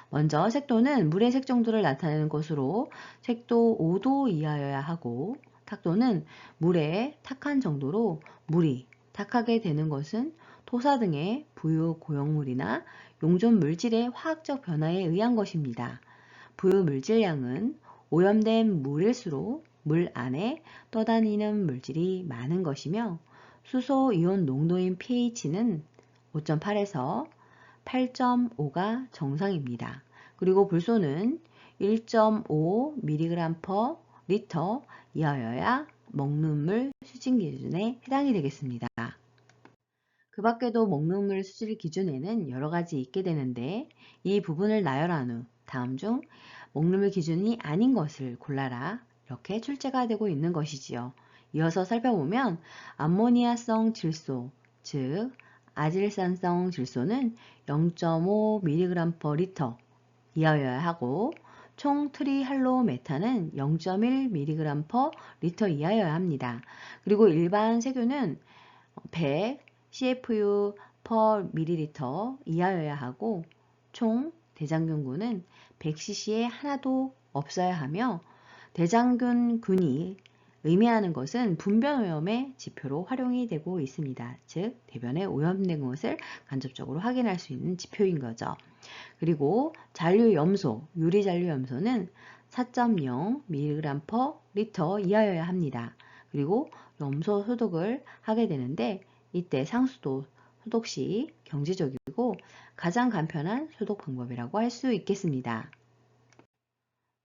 먼저 색도는 물의 색 정도를 나타내는 것으로 색도 5도 이하여야 하고 탁도는 물에 탁한 정도로 물이 탁하게 되는 것은 토사 등의 부유 고형물이나 용존 물질의 화학적 변화에 의한 것입니다. 부유 물질량은 오염된 물일수록 물 안에 떠다니는 물질이 많은 것이며 수소 이온 농도인 pH는 5.8에서 8.5가 정상입니다. 그리고 불소는 1.5mg/L 이하여야 먹는 물 수질 기준에 해당이 되겠습니다. 그 밖에도 먹는 물 수질 기준에는 여러 가지 있게 되는데 이 부분을 나열한 후 다음 중 먹는 물 기준이 아닌 것을 골라라 이렇게 출제가 되고 있는 것이지요. 이어서 살펴보면 암모니아성 질소, 즉 아질산성 질소는 0.5mg/L 이하여야 하고 총 트리할로메탄은 0.1mg/L 이하여야 합니다. 그리고 일반 세균은 100 CFU/ml 이하여야 하고 총 대장균군은 100cc에 하나도 없어야 하며 대장균군이 의미하는 것은 분변 오염의 지표로 활용이 되고 있습니다. 즉 대변에 오염된 것을 간접적으로 확인할 수 있는 지표인 거죠. 그리고 잔류염소, 유리잔류염소는 4.0mg/L 이하여야 합니다. 그리고 염소 소독을 하게 되는데 이때 상수도 소독 시 경제적이고 가장 간편한 소독 방법이라고 할 수 있겠습니다.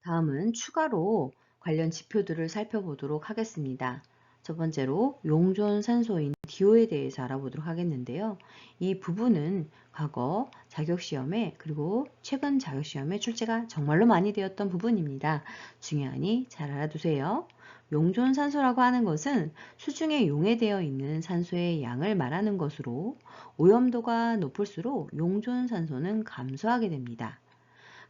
다음은 추가로 관련 지표들을 살펴보도록 하겠습니다. 첫 번째로 용존 산소인 DO에 대해서 알아보도록 하겠는데요. 이 부분은 과거 자격시험에 그리고 최근 자격시험에 출제가 정말로 많이 되었던 부분입니다. 중요하니 잘 알아두세요. 용존 산소라고 하는 것은 수중에 용해되어 있는 산소의 양을 말하는 것으로 오염도가 높을수록 용존 산소는 감소하게 됩니다.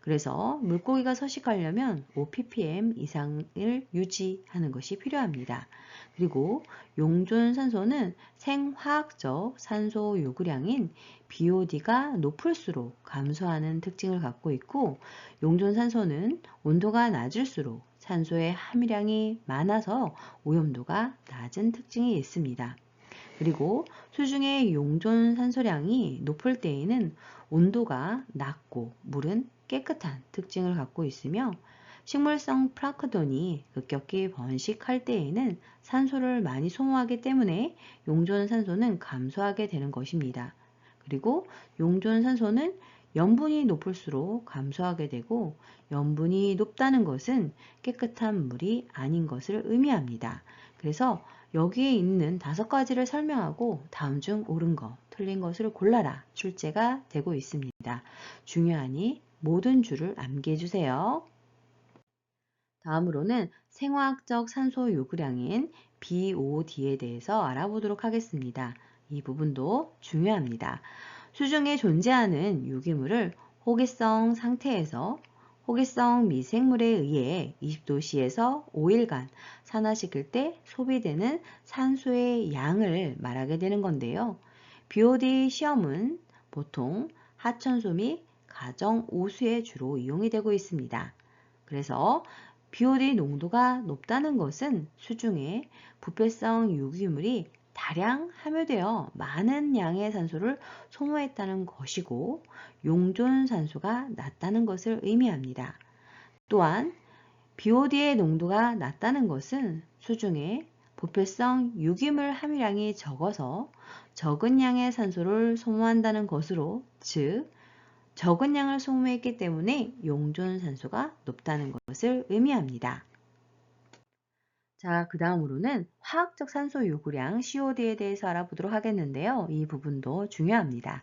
그래서 물고기가 서식하려면 5ppm 이상을 유지하는 것이 필요합니다. 그리고 용존 산소는 생화학적 산소 요구량인 BOD가 높을수록 감소하는 특징을 갖고 있고 용존 산소는 온도가 낮을수록 산소의 함유량이 많아서 오염도가 낮은 특징이 있습니다. 그리고 수중의 용존 산소량이 높을 때에는 온도가 낮고 물은 깨끗한 특징을 갖고 있으며 식물성 플랑크톤이 급격히 번식할 때에는 산소를 많이 소모하기 때문에 용존 산소는 감소하게 되는 것입니다. 그리고 용존 산소는 염분이 높을수록 감소하게 되고 염분이 높다는 것은 깨끗한 물이 아닌 것을 의미합니다. 그래서 여기에 있는 5가지를 설명하고 다음 중 옳은 것, 틀린 것을 골라라 출제가 되고 있습니다. 중요하니 모든 줄을 암기해 주세요. 다음으로는 생화학적 산소 요구량인 BOD에 대해서 알아보도록 하겠습니다. 이 부분도 중요합니다. 수중에 존재하는 유기물을 호기성 상태에서 호기성 미생물에 의해 20도씨에서 5일간 산화시킬 때 소비되는 산소의 양을 말하게 되는 건데요. BOD 시험은 보통 하천소 및 가정 오수에 주로 이용이 되고 있습니다. 그래서 BOD 농도가 높다는 것은 수중에 부패성 유기물이 다량 함유되어 많은 양의 산소를 소모했다는 것이고 용존 산소가 낮다는 것을 의미합니다. 또한 BOD의 농도가 낮다는 것은 수중에 부패성 유기물 함유량이 적어서 적은 양의 산소를 소모한다는 것으로, 즉 적은 양을 소모했기 때문에 용존 산소가 높다는 것을 의미합니다. 자, 그 다음으로는 화학적 산소 요구량 COD에 대해서 알아보도록 하겠는데요. 이 부분도 중요합니다.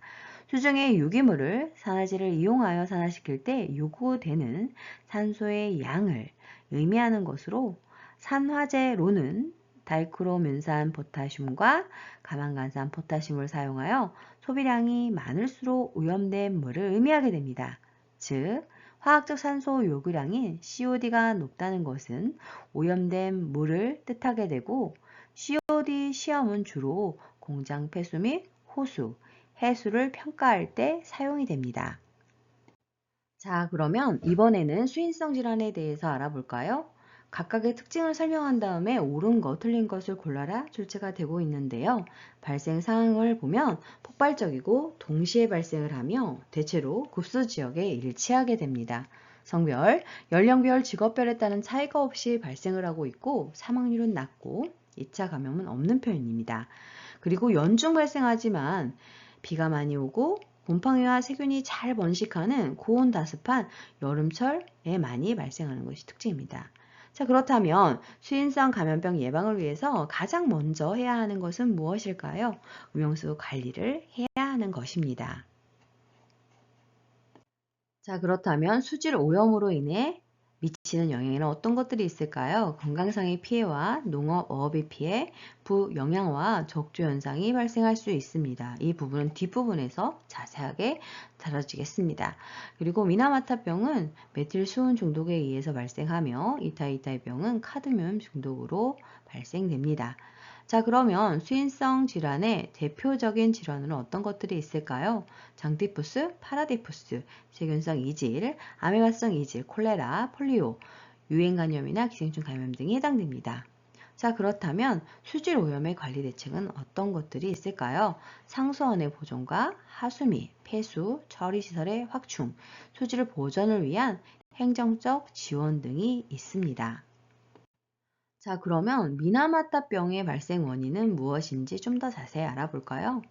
수중의 유기물을 산화제를 이용하여 산화시킬 때 요구되는 산소의 양을 의미하는 것으로, 산화제로는 다이크로면산 포타슘과 가망간산 포타슘을 사용하여 소비량이 많을수록 오염된 물을 의미하게 됩니다. 즉, 화학적 산소 요구량인 COD가 높다는 것은 오염된 물을 뜻하게 되고, COD 시험은 주로 공장 폐수 및 호수, 해수를 평가할 때 사용이 됩니다. 자, 그러면 이번에는 수인성 질환에 대해서 알아볼까요? 각각의 특징을 설명한 다음에 옳은 것, 틀린 것을 골라라 출제가 되고 있는데요. 발생 상황을 보면 폭발적이고 동시에 발생을 하며 대체로 급수 지역에 일치하게 됩니다. 성별, 연령별, 직업별에 따른 차이가 없이 발생을 하고 있고 사망률은 낮고 2차 감염은 없는 편입니다. 그리고 연중 발생하지만 비가 많이 오고 곰팡이와 세균이 잘 번식하는 고온다습한 여름철에 많이 발생하는 것이 특징입니다. 자, 그렇다면 수인성 감염병 예방을 위해서 가장 먼저 해야 하는 것은 무엇일까요? 음용수 관리를 해야 하는 것입니다. 자, 그렇다면 수질 오염으로 인해 미치는 영향에는 어떤 것들이 있을까요? 건강상의 피해와 농업, 어업의 피해, 부영양화, 적조 현상이 발생할 수 있습니다. 이 부분은 뒷부분에서 자세하게 다뤄지겠습니다. 그리고 미나마타병은 메틸 수은 중독에 의해서 발생하며 이타이타이병은 카드뮴 중독으로 발생됩니다. 자, 그러면 수인성 질환의 대표적인 질환은 어떤 것들이 있을까요? 장티푸스, 파라디푸스, 세균성 이질, 아메바성 이질, 콜레라, 폴리오, 유행감염이나 기생충 감염 등이 해당됩니다. 자, 그렇다면 수질 오염의 관리 대책은 어떤 것들이 있을까요? 상수원의 보존과 하수 및 폐수, 처리시설의 확충, 수질 보전을 위한 행정적 지원 등이 있습니다. 자, 그러면 미나마타병의 발생 원인은 무엇인지 좀 더 자세히 알아볼까요?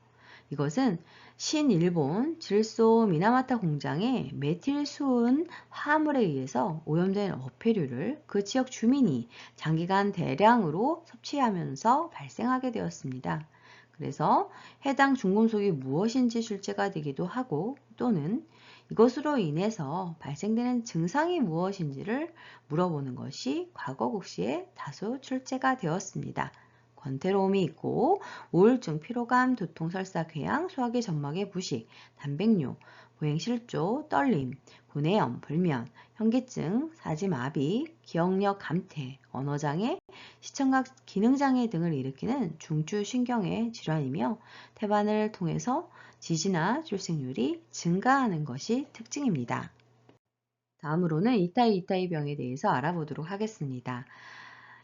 이것은 신일본 질소 미나마타 공장의 메틸 수은 화합물에 의해서 오염된 어패류를 그 지역 주민이 장기간 대량으로 섭취하면서 발생하게 되었습니다. 그래서 해당 중금속이 무엇인지 출제가 되기도 하고, 또는 이것으로 인해서 발생되는 증상이 무엇인지를 물어보는 것이 과거국시에 다소 출제가 되었습니다. 권태로움이 있고 우울증, 피로감, 두통, 설사, 궤양, 소화기 점막의 부식, 단백뇨, 보행실조, 떨림, 구내염, 불면, 현기증, 사지마비, 기억력 감퇴, 언어장애, 시청각 기능장애 등을 일으키는 중추신경의 질환이며 태반을 통해서 지지나 출생률이 증가하는 것이 특징입니다. 다음으로는 이타이이타이병에 대해서 알아보도록 하겠습니다.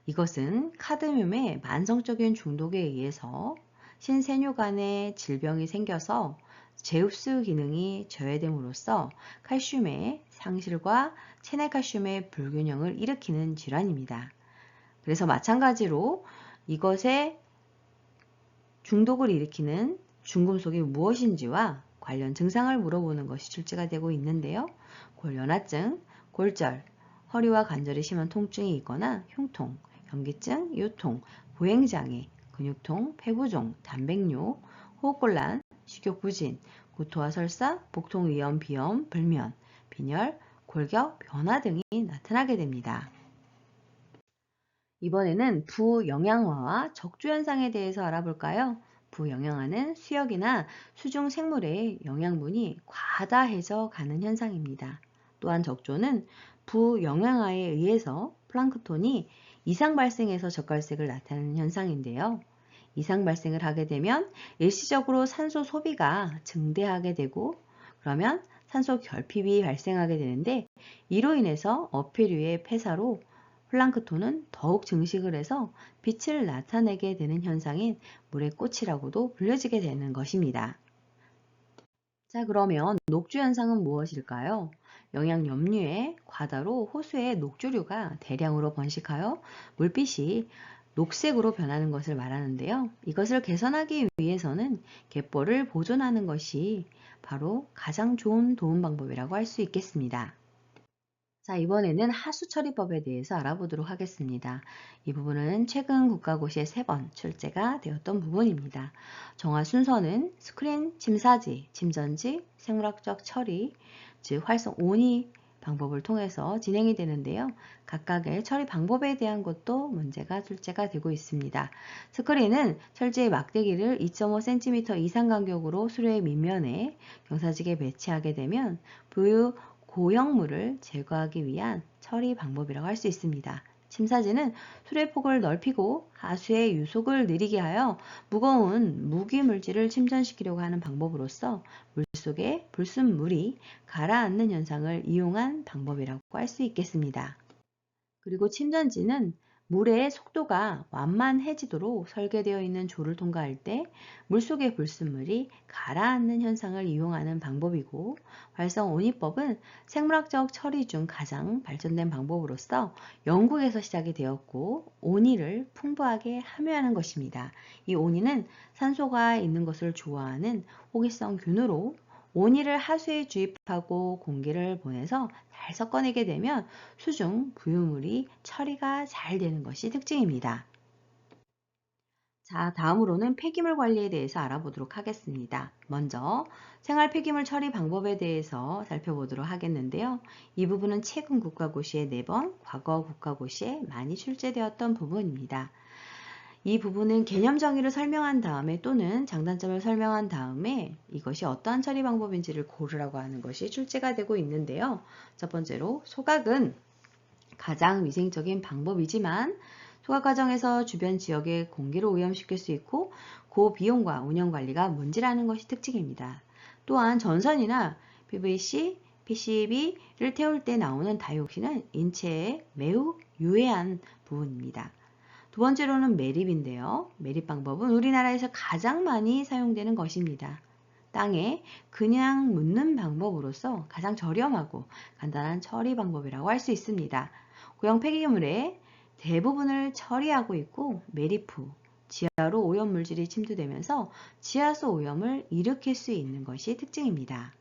이것은 카드뮴의 만성적인 중독에 의해서 신세뇨간에 질병이 생겨서 제흡수 기능이 저해됨으로써 칼슘의 상실과 체내칼슘의 불균형을 일으키는 질환입니다. 그래서 마찬가지로 이것의 중독을 일으키는 중금속이 무엇인지와 관련 증상을 물어보는 것이 출제가 되고 있는데요. 골연화증, 골절, 허리와 관절이 심한 통증이 있거나 흉통, 현기증, 요통, 보행장애, 근육통, 폐부종, 단백뇨, 호흡곤란, 식욕부진, 구토와 설사, 복통위염, 비염, 불면, 빈혈, 골격, 변화 등이 나타나게 됩니다. 이번에는 부영양화와 적조현상에 대해서 알아볼까요? 부영양화는 수역이나 수중 생물의 영양분이 과다해져 가는 현상입니다. 또한 적조는 부영양화에 의해서 플랑크톤이 이상 발생해서 적갈색을 나타내는 현상인데요. 이상 발생을 하게 되면 일시적으로 산소 소비가 증대하게 되고, 그러면 산소 결핍이 발생하게 되는데, 이로 인해서 어패류의 폐사로 플랑크톤은 더욱 증식을 해서 빛을 나타내게 되는 현상인 물의 꽃이라고도 불려지게 되는 것입니다. 자, 그러면 녹주 현상은 무엇일까요? 영양 염류의 과다로 호수에 녹주류가 대량으로 번식하여 물빛이 녹색으로 변하는 것을 말하는데요. 이것을 개선하기 위해서는 갯벌을 보존하는 것이 바로 가장 좋은 도움 방법이라고 할 수 있겠습니다. 자, 이번에는 하수 처리법에 대해서 알아보도록 하겠습니다. 이 부분은 최근 국가고시에 3번 출제가 되었던 부분입니다. 정화 순서는 스크린, 침사지, 침전지, 생물학적 처리, 즉 활성 온이 방법을 통해서 진행이 되는데요. 각각의 처리 방법에 대한 것도 문제가 출제가 되고 있습니다. 스크린은 철제의 막대기를 2.5cm 이상 간격으로 수료의 밑면에 경사지게 배치하게 되면 부유 고형물을 제거하기 위한 처리 방법이라고 할 수 있습니다. 침사지는 수레 폭을 넓히고 하수의 유속을 느리게 하여 무거운 무기물질을 침전시키려고 하는 방법으로서 물속에 불순물이 가라앉는 현상을 이용한 방법이라고 할 수 있겠습니다. 그리고 침전지는 물의 속도가 완만해지도록 설계되어 있는 조를 통과할 때 물속의 불순물이 가라앉는 현상을 이용하는 방법이고, 활성 온이법은 생물학적 처리 중 가장 발전된 방법으로서 영국에서 시작이 되었고 온이를 풍부하게 함유하는 것입니다. 이 온이는 산소가 있는 것을 좋아하는 호기성 균으로 온이를 하수에 주입하고 공기를 보내서 잘 섞어내게 되면 수중 부유물이 처리가 잘 되는 것이 특징입니다. 자, 다음으로는 폐기물 관리에 대해서 알아보도록 하겠습니다. 먼저 생활 폐기물 처리 방법에 대해서 살펴보도록 하겠는데요. 이 부분은 최근 국가고시에 4번, 과거 국가고시에 많이 출제되었던 부분입니다. 이 부분은 개념 정의를 설명한 다음에 또는 장단점을 설명한 다음에 이것이 어떠한 처리 방법인지를 고르라고 하는 것이 출제가 되고 있는데요. 첫 번째로 소각은 가장 위생적인 방법이지만 소각 과정에서 주변 지역의 공기를 오염시킬 수 있고 고비용과 운영 관리가 문제라는 것이 특징입니다. 또한 전선이나 PVC, PCB를 태울 때 나오는 다이옥신은 인체에 매우 유해한 부분입니다. 두 번째로는 매립인데요. 매립 방법은 우리나라에서 가장 많이 사용되는 것입니다. 땅에 그냥 묻는 방법으로서 가장 저렴하고 간단한 처리 방법이라고 할 수 있습니다. 고형 폐기물의 대부분을 처리하고 있고 매립 후 지하로 오염물질이 침투되면서 지하수 오염을 일으킬 수 있는 것이 특징입니다.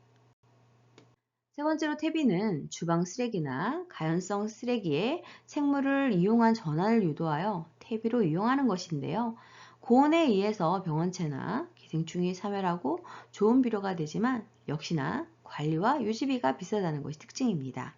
세 번째로 퇴비는 주방 쓰레기나 가연성 쓰레기에 생물을 이용한 전환을 유도하여 퇴비로 이용하는 것인데요. 고온에 의해서 병원체나 기생충이 사멸하고 좋은 비료가 되지만 역시나 관리와 유지비가 비싸다는 것이 특징입니다.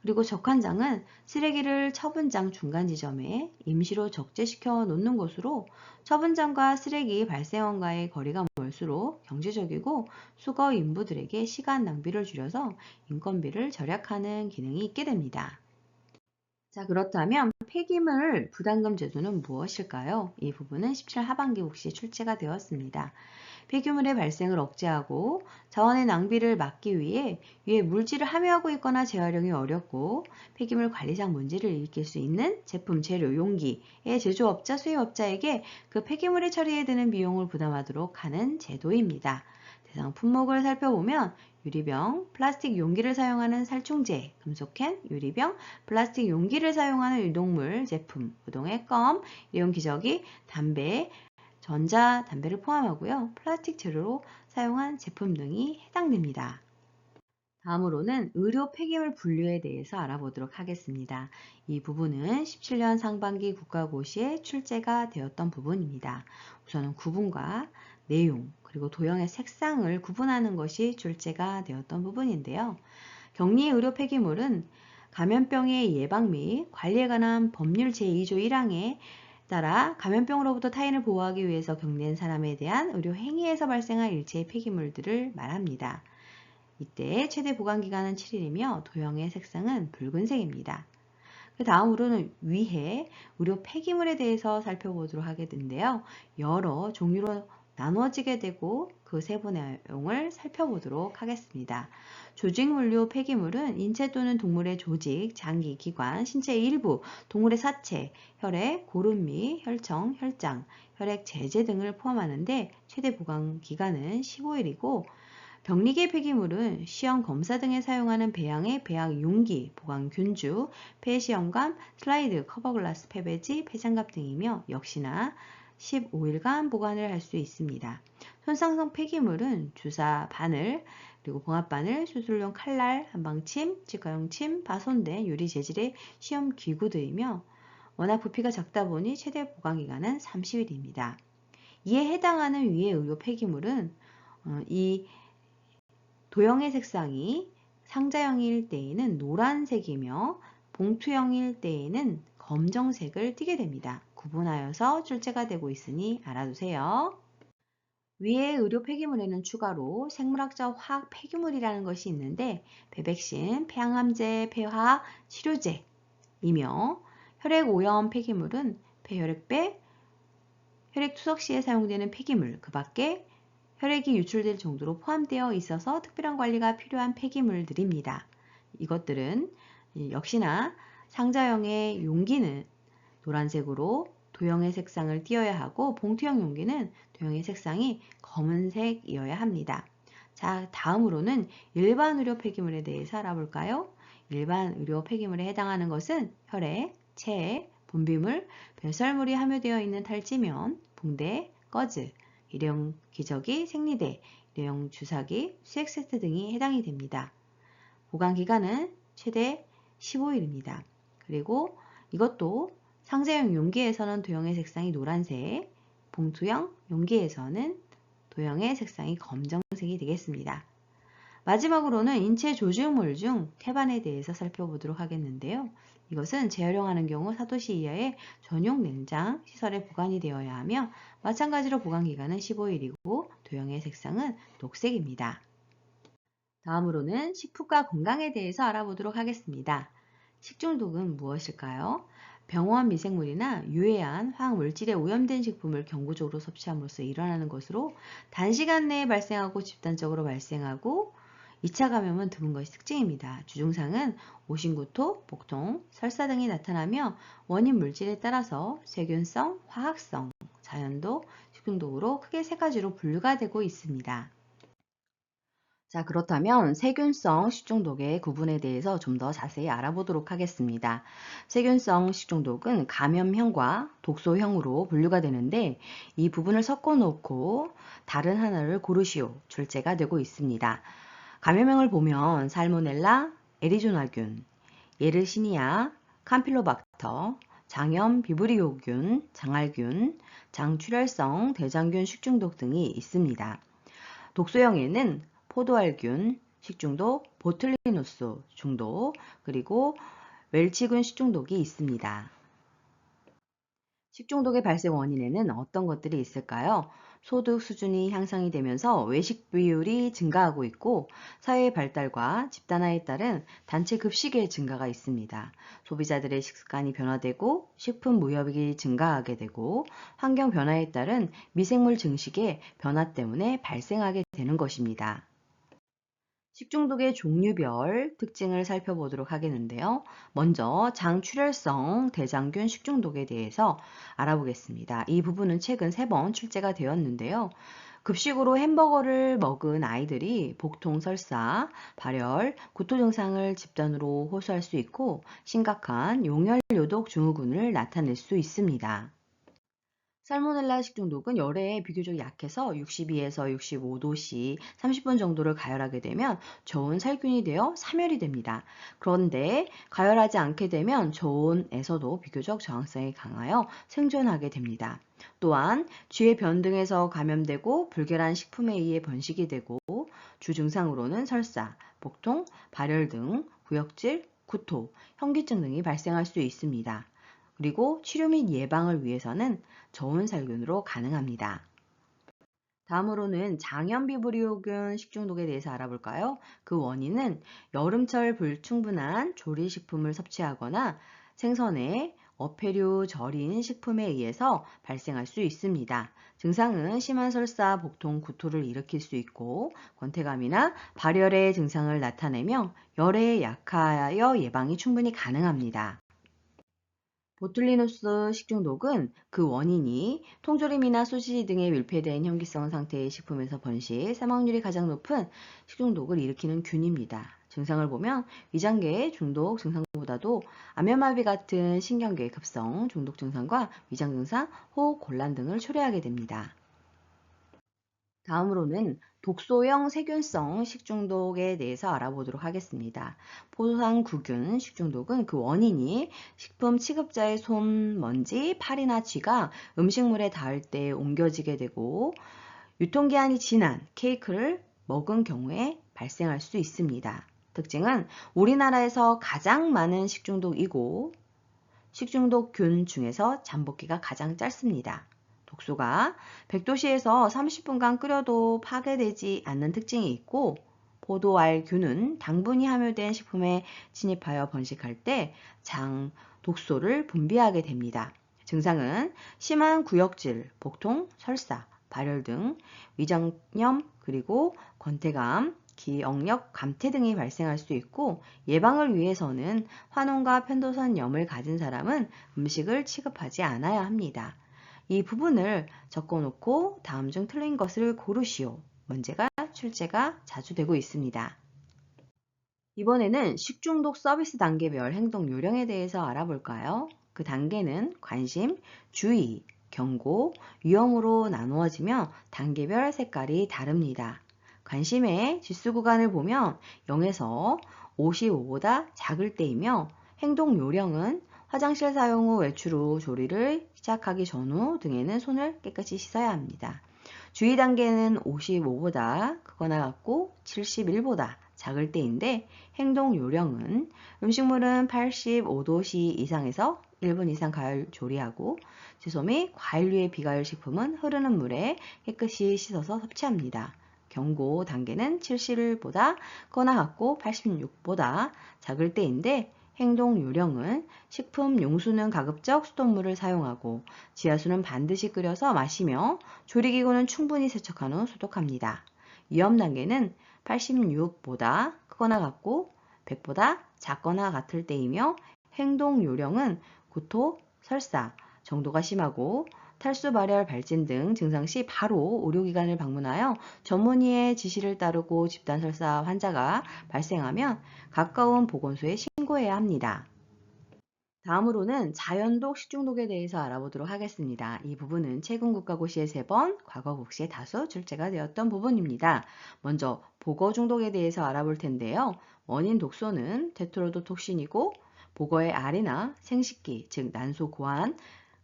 그리고 적환장은 쓰레기를 처분장 중간 지점에 임시로 적재시켜 놓는 곳으로 처분장과 쓰레기 발생원과의 거리가 멀수록 경제적이고 수거 인부들에게 시간 낭비를 줄여서 인건비를 절약하는 기능이 있게 됩니다. 자, 그렇다면 폐기물 부담금 제도는 무엇일까요? 이 부분은 17 하반기 국시에 출제가 되었습니다. 폐기물의 발생을 억제하고 자원의 낭비를 막기 위해 위에 물질을 함유하고 있거나 재활용이 어렵고 폐기물 관리상 문제를 일으킬 수 있는 제품, 재료, 용기의 제조업자, 수입업자에게 그 폐기물의 처리에 드는 비용을 부담하도록 하는 제도입니다. 대상 품목을 살펴보면 유리병, 플라스틱 용기를 사용하는 살충제, 금속캔, 유리병, 플라스틱 용기를 사용하는 유독물 제품, 우동의 껌, 일회용 기저귀, 담배, 전자담배를 포함하고요. 플라스틱 재료로 사용한 제품 등이 해당됩니다. 다음으로는 의료 폐기물 분류에 대해서 알아보도록 하겠습니다. 이 부분은 17년 상반기 국가고시에 출제가 되었던 부분입니다. 우선은 구분과 내용, 그리고 도형의 색상을 구분하는 것이 출제가 되었던 부분인데요. 격리 의료 폐기물은 감염병의 예방 및 관리에 관한 법률 제2조 1항에 따라 감염병으로부터 타인을 보호하기 위해서 격리된 사람에 대한 의료 행위에서 발생한 일체의 폐기물들을 말합니다. 이때 최대 보관기간은 7일이며 도형의 색상은 붉은색입니다. 그 다음으로는 위해 의료 폐기물에 대해서 살펴보도록 하겠는데요. 여러 종류로 나누어지게 되고 그 세부 내용을 살펴보도록 하겠습니다. 조직물류 폐기물은 인체 또는 동물의 조직, 장기, 기관, 신체의 일부, 동물의 사체, 혈액, 고름미, 혈청, 혈장, 혈액 제제 등을 포함하는데 최대 보관 기간은 15일이고 병리계 폐기물은 시험 검사 등에 사용하는 배양의 배양 용기, 보관 균주, 폐시험관, 슬라이드, 커버글라스, 폐배지, 폐장갑 등이며 역시나 15일간 보관을 할 수 있습니다. 손상성 폐기물은 주사, 바늘, 그리고 봉합바늘, 수술용 칼날, 한방침, 치과용 침, 파손된 유리 재질의 시험 기구들이며 워낙 부피가 작다 보니 최대 보관기간은 30일입니다. 이에 해당하는 위의 의료 폐기물은 이 도형의 색상이 상자형일 때에는 노란색이며 봉투형일 때에는 검정색을 띠게 됩니다. 구분하여서 출제가 되고 있으니 알아두세요. 위의 의료 폐기물에는 추가로 생물학적 화학 폐기물이라는 것이 있는데 배백신, 폐항암제, 폐화, 치료제이며 혈액 오염 폐기물은 폐혈액배, 혈액 투석 시에 사용되는 폐기물, 그 밖에 혈액이 유출될 정도로 포함되어 있어서 특별한 관리가 필요한 폐기물들입니다. 이것들은 역시나 상자형의 용기는 노란색으로 도형의 색상을 띄어야 하고 봉투형 용기는 도형의 색상이 검은색이어야 합니다. 자, 다음으로는 일반 의료 폐기물에 대해서 알아볼까요? 일반 의료 폐기물에 해당하는 것은 혈액, 체액, 분비물, 배설물이 함유되어 있는 탈지면, 붕대, 꺼즈, 일회용 기저귀, 생리대, 일회용 주사기, 수액 세트 등이 해당이 됩니다. 보관 기간은 최대 15일입니다. 그리고 이것도 상자형 용기에서는 도형의 색상이 노란색, 봉투형 용기에서는 도형의 색상이 검정색이 되겠습니다. 마지막으로는 인체 조직물 중 태반에 대해서 살펴보도록 하겠는데요. 이것은 재활용하는 경우 4도씨 이하의 전용 냉장 시설에 보관이 되어야 하며 마찬가지로 보관기간은 15일이고 도형의 색상은 녹색입니다. 다음으로는 식품과 건강에 대해서 알아보도록 하겠습니다. 식중독은 무엇일까요? 병원 미생물이나 유해한 화학물질에 오염된 식품을 경구적으로 섭취함으로써 일어나는 것으로 단시간 내에 발생하고 집단적으로 발생하고 2차 감염은 드문 것이 특징입니다. 주증상은 오심구토, 복통, 설사 등이 나타나며 원인 물질에 따라서 세균성, 화학성, 자연독, 식중독으로 크게 세 가지로 분류가 되고 있습니다. 자, 그렇다면 세균성 식중독의 구분에 대해서 좀 더 자세히 알아보도록 하겠습니다. 세균성 식중독은 감염형과 독소형으로 분류가 되는데 이 부분을 섞어 놓고 다른 하나를 고르시오 출제가 되고 있습니다. 감염형을 보면 살모넬라, 에리조나균, 예르시니아, 캄필로박터, 장염 비브리오균, 장알균, 장출혈성 대장균 식중독 등이 있습니다. 독소형에는 포도알균 식중독, 보틀리누스 중독, 그리고 웰치균 식중독이 있습니다. 식중독의 발생 원인에는 어떤 것들이 있을까요? 소득 수준이 향상이 되면서 외식 비율이 증가하고 있고 사회의 발달과 집단화에 따른 단체 급식의 증가가 있습니다. 소비자들의 식습관이 변화되고 식품 무역이 증가하게 되고 환경 변화에 따른 미생물 증식의 변화 때문에 발생하게 되는 것입니다. 식중독의 종류별 특징을 살펴보도록 하겠는데요. 먼저 장출혈성 대장균 식중독에 대해서 알아보겠습니다. 이 부분은 최근 3번 출제가 되었는데요. 급식으로 햄버거를 먹은 아이들이 복통, 설사, 발열, 구토 증상을 집단으로 호소할 수 있고 심각한 용혈 요독 증후군을 나타낼 수 있습니다. 살모넬라 식중독은 열에 비교적 약해서 62에서 65도씨 30분 정도를 가열하게 되면 저온 살균이 되어 사멸이 됩니다. 그런데 가열하지 않게 되면 저온에서도 비교적 저항성이 강하여 생존하게 됩니다. 또한 쥐의 변 등에서 감염되고 불결한 식품에 의해 번식이 되고 주증상으로는 설사, 복통, 발열 등 구역질, 구토, 현기증 등이 발생할 수 있습니다. 그리고 치료 및 예방을 위해서는 저온 살균으로 가능합니다. 다음으로는 장염비브리오균 식중독에 대해서 알아볼까요? 그 원인은 여름철 불충분한 조리식품을 섭취하거나 생선의 어패류 절인 식품에 의해서 발생할 수 있습니다. 증상은 심한 설사, 복통, 구토를 일으킬 수 있고 권태감이나 발열의 증상을 나타내며 열에 약하여 예방이 충분히 가능합니다. 보툴리누스 식중독은 그 원인이 통조림이나 소시지 등에 밀폐된 현기성 상태의 식품에서 번식, 사망률이 가장 높은 식중독을 일으키는 균입니다. 증상을 보면 위장계 중독 증상보다도 안면마비 같은 신경계 급성 중독 증상과 위장 증상, 호흡 곤란 등을 초래하게 됩니다. 다음으로는 독소형 세균성 식중독에 대해서 알아보도록 하겠습니다. 포상구균 식중독은 그 원인이 식품 취급자의 손, 먼지, 팔이나 쥐가 음식물에 닿을 때 옮겨지게 되고 유통기한이 지난 케이크를 먹은 경우에 발생할 수 있습니다. 특징은 우리나라에서 가장 많은 식중독이고 식중독균 중에서 잠복기가 가장 짧습니다. 독소가 100도씨에서 30분간 끓여도 파괴되지 않는 특징이 있고 포도알균은 당분이 함유된 식품에 침입하여 번식할 때 장 독소를 분비하게 됩니다. 증상은 심한 구역질, 복통, 설사, 발열 등 위장염 그리고 권태감, 기억력 감퇴 등이 발생할 수 있고 예방을 위해서는 환원과 편도선염을 가진 사람은 음식을 취급하지 않아야 합니다. 이 부분을 적어놓고 다음 중 틀린 것을 고르시오. 문제가 출제가 자주 되고 있습니다. 이번에는 식중독 서비스 단계별 행동 요령에 대해서 알아볼까요? 그 단계는 관심, 주의, 경고, 위험으로 나누어지며 단계별 색깔이 다릅니다. 관심의 지수 구간을 보면 0에서 55보다 작을 때이며 행동 요령은 화장실 사용 후 외출 후 조리를 시작하기 전후 등에는 손을 깨끗이 씻어야 합니다. 주의 단계는 55보다 크거나 같고 71보다 작을 때인데 행동 요령은 음식물은 85도씨 이상에서 1분 이상 가열 조리하고 채소 및 과일류의 비가열 식품은 흐르는 물에 깨끗이 씻어서 섭취합니다. 경고 단계는 70보다 크거나 같고 86보다 작을 때인데 행동 요령은 식품 용수는 가급적 수돗물을 사용하고 지하수는 반드시 끓여서 마시며 조리기구는 충분히 세척한 후 소독합니다. 위험 단계는 86보다 크거나 같고 100보다 작거나 같을 때이며 행동 요령은 구토, 설사, 정도가 심하고 탈수, 발열, 발진 등 증상 시 바로 의료기관을 방문하여 전문의의 지시를 따르고 집단 설사 환자가 발생하면 가까운 보건소에 신고해야 합니다. 다음으로는 자연독 식중독에 대해서 알아보도록 하겠습니다. 이 부분은 최근 국가고시에 3번, 과거 국시에 다수 출제가 되었던 부분입니다. 먼저 보거 중독에 대해서 알아볼 텐데요. 원인 독소는 테트로도톡신이고 보거의 알이나 생식기, 즉 난소 고안,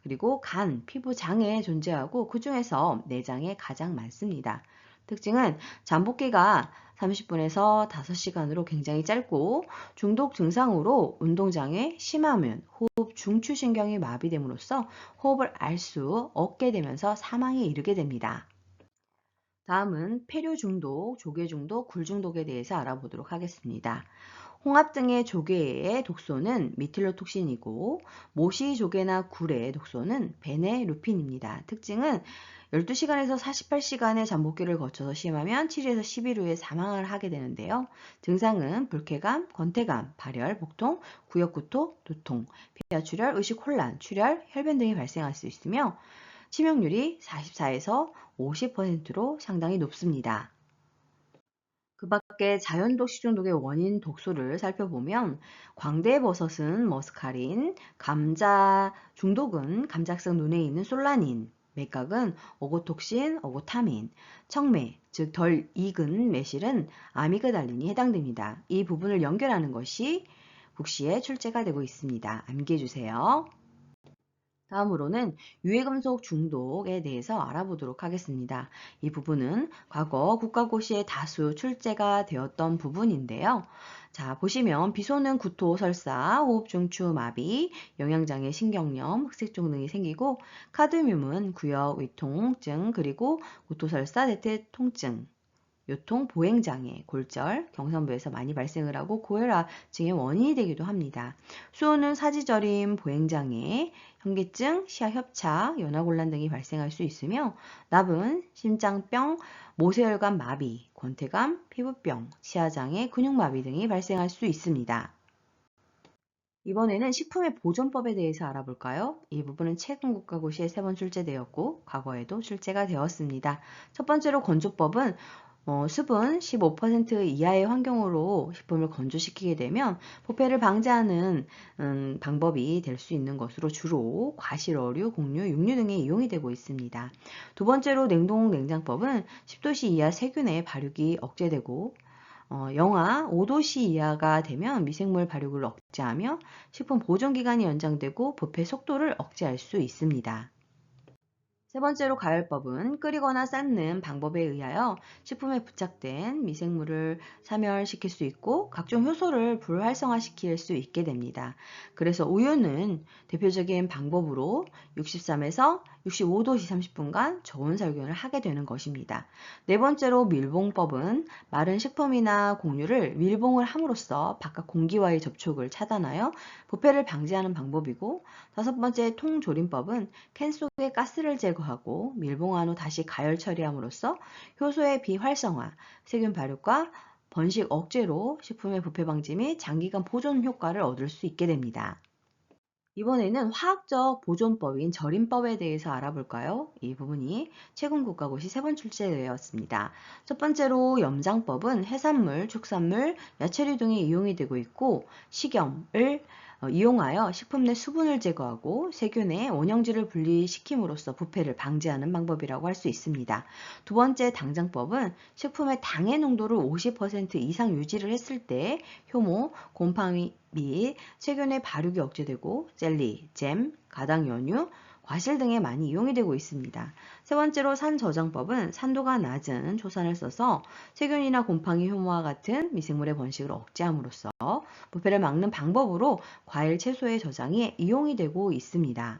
그리고 간, 피부 장에 존재하고 그 중에서 내장에 가장 많습니다. 특징은 잠복기가 30분에서 5시간으로 굉장히 짧고 중독 증상으로 운동장애, 심하면 호흡 중추신경이 마비됨으로써 호흡을 알 수 없게 되면서 사망에 이르게 됩니다. 다음은 폐류 중독, 조개 중독, 굴 중독에 대해서 알아보도록 하겠습니다. 홍합 등의 조개의 독소는 미틸로톡신이고 모시 조개나 굴의 독소는 베네루핀입니다. 특징은 12시간에서 48시간의 잠복기를 거쳐서 심하면 7일에서 10일 후에 사망을 하게 되는데요. 증상은 불쾌감, 권태감, 발열, 복통, 구역구토, 두통, 폐하출혈, 의식혼란, 출혈, 혈변 등이 발생할 수 있으며 치명률이 44에서 50%로 상당히 높습니다. 그 밖에 자연독 식중독의 원인 독소를 살펴보면 광대버섯은 머스카린, 감자 중독은 감작성 눈에 있는 솔라닌, 맥각은 어고톡신, 어고타민, 청매, 즉 덜 익은 매실은 아미그달린이 해당됩니다. 이 부분을 연결하는 것이 국시에 출제가 되고 있습니다. 암기해 주세요. 다음으로는 유해금속 중독에 대해서 알아보도록 하겠습니다. 이 부분은 과거 국가고시에 다수 출제가 되었던 부분인데요. 자, 보시면 비소는 구토, 설사, 호흡중추 마비, 영양장애, 신경염, 흑색종 등이 생기고 카드뮴은 구역, 위통증, 그리고 구토설사, 대퇴통증, 요통, 보행장애, 골절, 경선부에서 많이 발생을 하고 고혈압증의 원인이 되기도 합니다. 수호는 사지저림, 보행장애, 현기증, 시야협착, 연화곤란 등이 발생할 수 있으며 납은 심장병, 모세혈관 마비, 권태감, 피부병, 치아장애, 근육마비 등이 발생할 수 있습니다. 이번에는 식품의 보존법에 대해서 알아볼까요? 이 부분은 최근 국가고시에 3번 출제되었고 과거에도 출제가 되었습니다. 첫 번째로 건조법은 수분 15% 이하의 환경으로 식품을 건조시키게 되면 부패를 방지하는 방법이 될 수 있는 것으로 주로 과실, 어류, 곡류, 육류 등에 이용이 되고 있습니다. 두 번째로 냉동 냉장법은 10도씨 이하 세균의 발육이 억제되고 영하 5도씨 이하가 되면 미생물 발육을 억제하며 식품 보존 기간이 연장되고 부패 속도를 억제할 수 있습니다. 세 번째로 가열법은 끓이거나 삶는 방법에 의하여 식품에 부착된 미생물을 사멸시킬 수 있고 각종 효소를 불활성화시킬 수 있게 됩니다. 그래서 우유는 대표적인 방법으로 63에서 65도씨 30분간 저온 살균을 하게 되는 것입니다. 네 번째로 밀봉법은 마른 식품이나 곡류를 밀봉을 함으로써 바깥 공기와의 접촉을 차단하여 부패를 방지하는 방법이고, 다섯 번째 통조림법은 캔 속의 가스를 제거하고 밀봉한 후 다시 가열 처리함으로써 효소의 비활성화, 세균 발육과 번식 억제로 식품의 부패 방지 및 장기간 보존 효과를 얻을 수 있게 됩니다. 이번에는 화학적 보존법인 절임법에 대해서 알아볼까요? 이 부분이 최근 국가고시 3번 출제되었습니다. 첫 번째로 염장법은 해산물, 축산물, 야채류 등에 이용이 되고 있고 식염을 이용하여 식품 내 수분을 제거하고 세균의 원형질을 분리시킴으로써 부패를 방지하는 방법이라고 할 수 있습니다. 두 번째 당장법은 식품의 당의 농도를 50% 이상 유지를 했을 때 효모, 곰팡이 및 세균의 발육이 억제되고 젤리, 잼, 가당 연유, 과실 등에 많이 이용이 되고 있습니다. 세 번째로 산저장법은 산도가 낮은 초산을 써서 세균이나 곰팡이, 효모와 같은 미생물의 번식을 억제함으로써 부패를 막는 방법으로 과일, 채소의 저장이 이용이 되고 있습니다.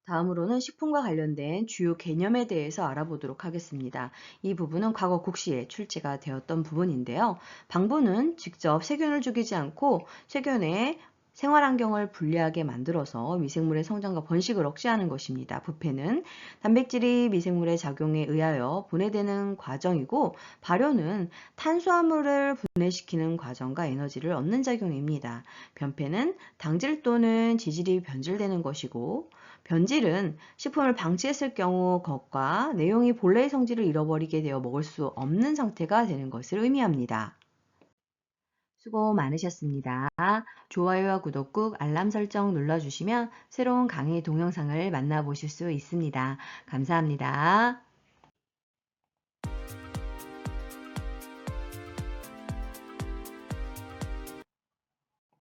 다음으로는 식품과 관련된 주요 개념에 대해서 알아보도록 하겠습니다. 이 부분은 과거 국시에 출제가 되었던 부분인데요. 방부는 직접 세균을 죽이지 않고 세균의 생활환경을 불리하게 만들어서 미생물의 성장과 번식을 억제하는 것입니다. 부패는 단백질이 미생물의 작용에 의하여 분해되는 과정이고, 발효는 탄수화물을 분해시키는 과정과 에너지를 얻는 작용입니다. 변폐는 당질 또는 지질이 변질되는 것이고, 변질은 식품을 방치했을 경우 것과 내용이 본래의 성질을 잃어버리게 되어 먹을 수 없는 상태가 되는 것을 의미합니다. 수고 많으셨습니다. 좋아요와 구독 꾹 알람 설정 눌러주시면 새로운 강의 동영상을 만나보실 수 있습니다. 감사합니다.